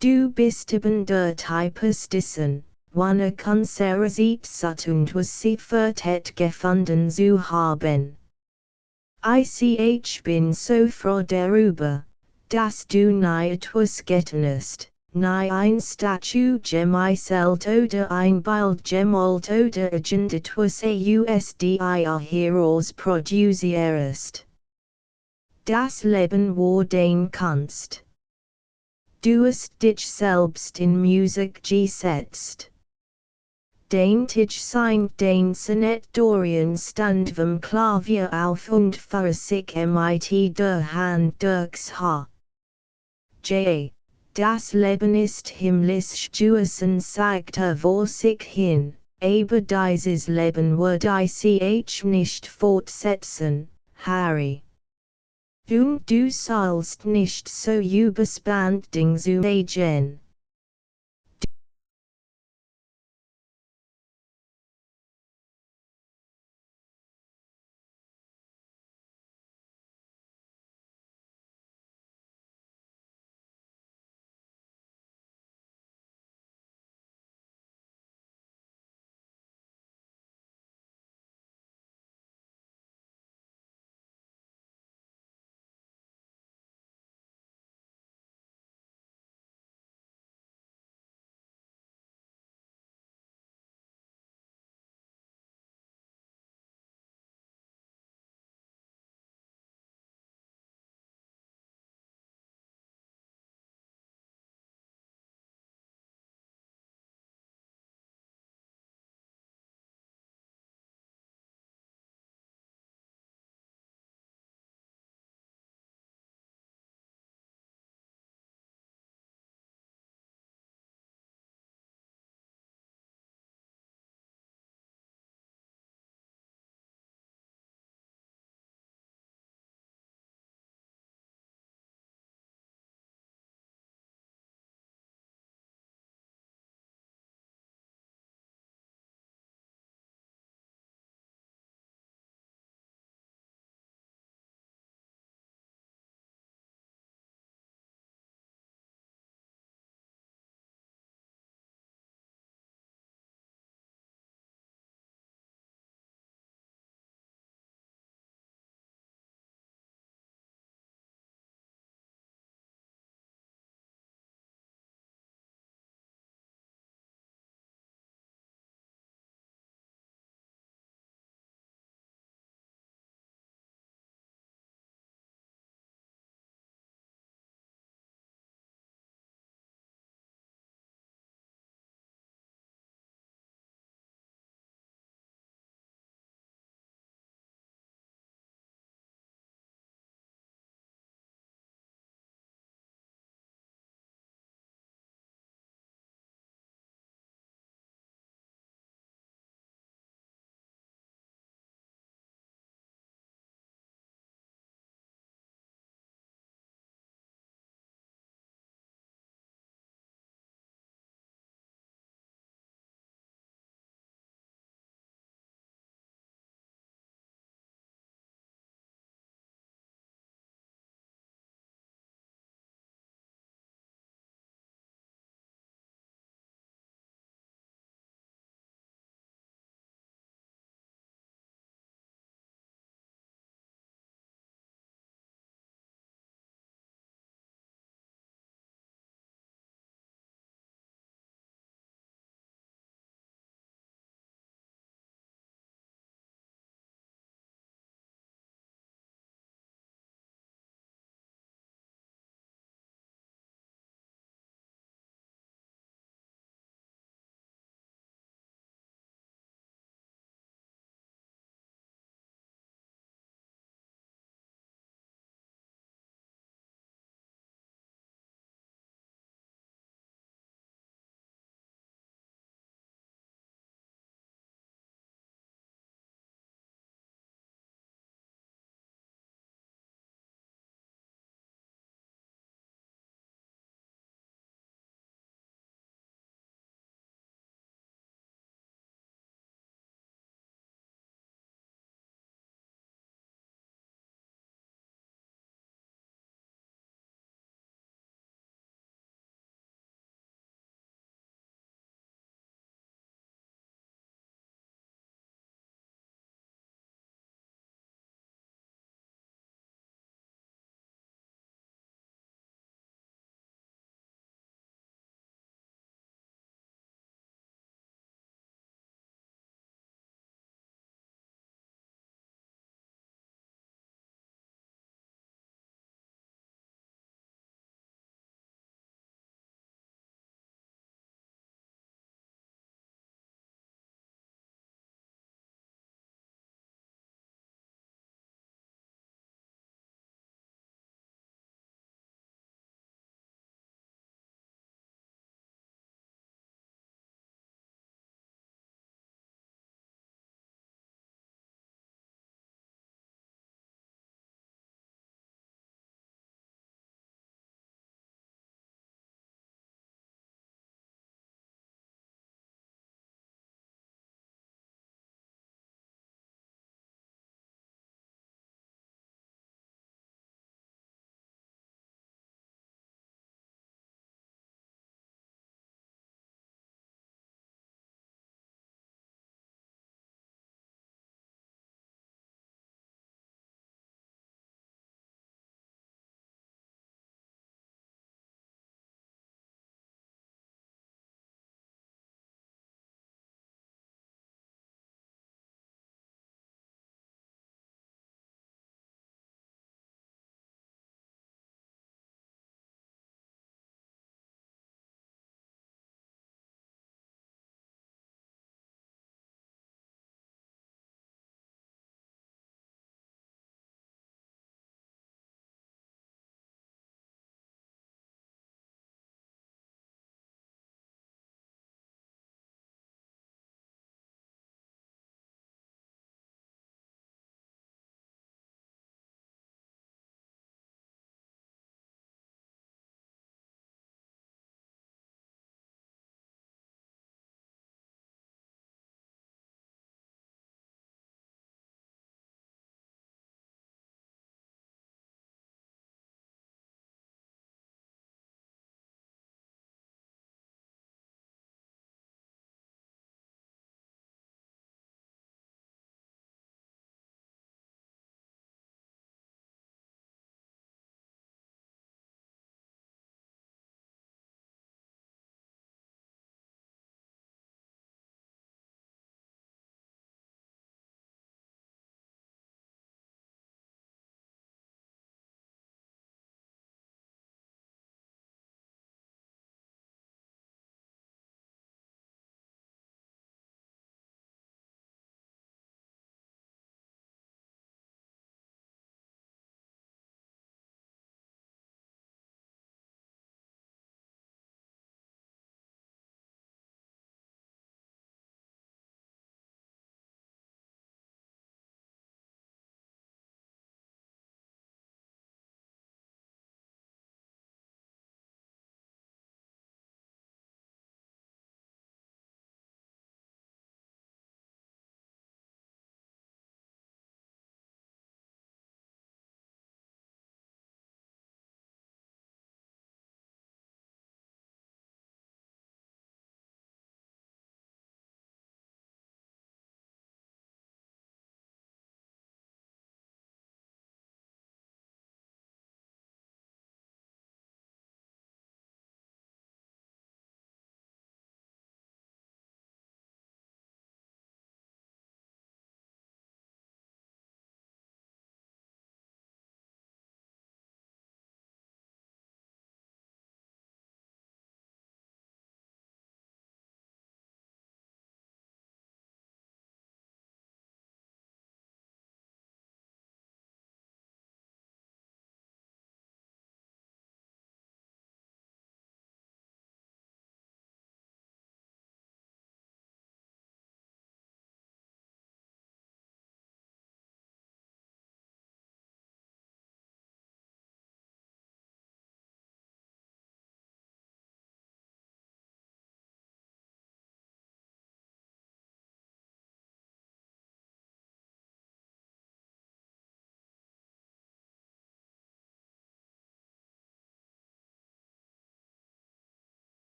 Du bist eben der Typus dessen, wann unsere Zeit und was sie vertet gefunden zu haben. Ich bin so froh darüber, dass du nie etwas getan hast, nie ein Statue gemeißelt oder ein Bild gemalt oder irgendetwas aus dir heraus produzierst. Das Leben war dein Kunst. Du hast dich selbst in Musik gesetzt. Den Tisch singt den Sonett Dorian stand vom Klavier auf und fuhr sich mit der Hand durchs Haar. Das Leben ist himmlisch Jusen sagt vor sich hin, aber dieses Leben wird ich nicht fortsetzen, Harry. Und du sollst nicht so überspannt Ding zu agen.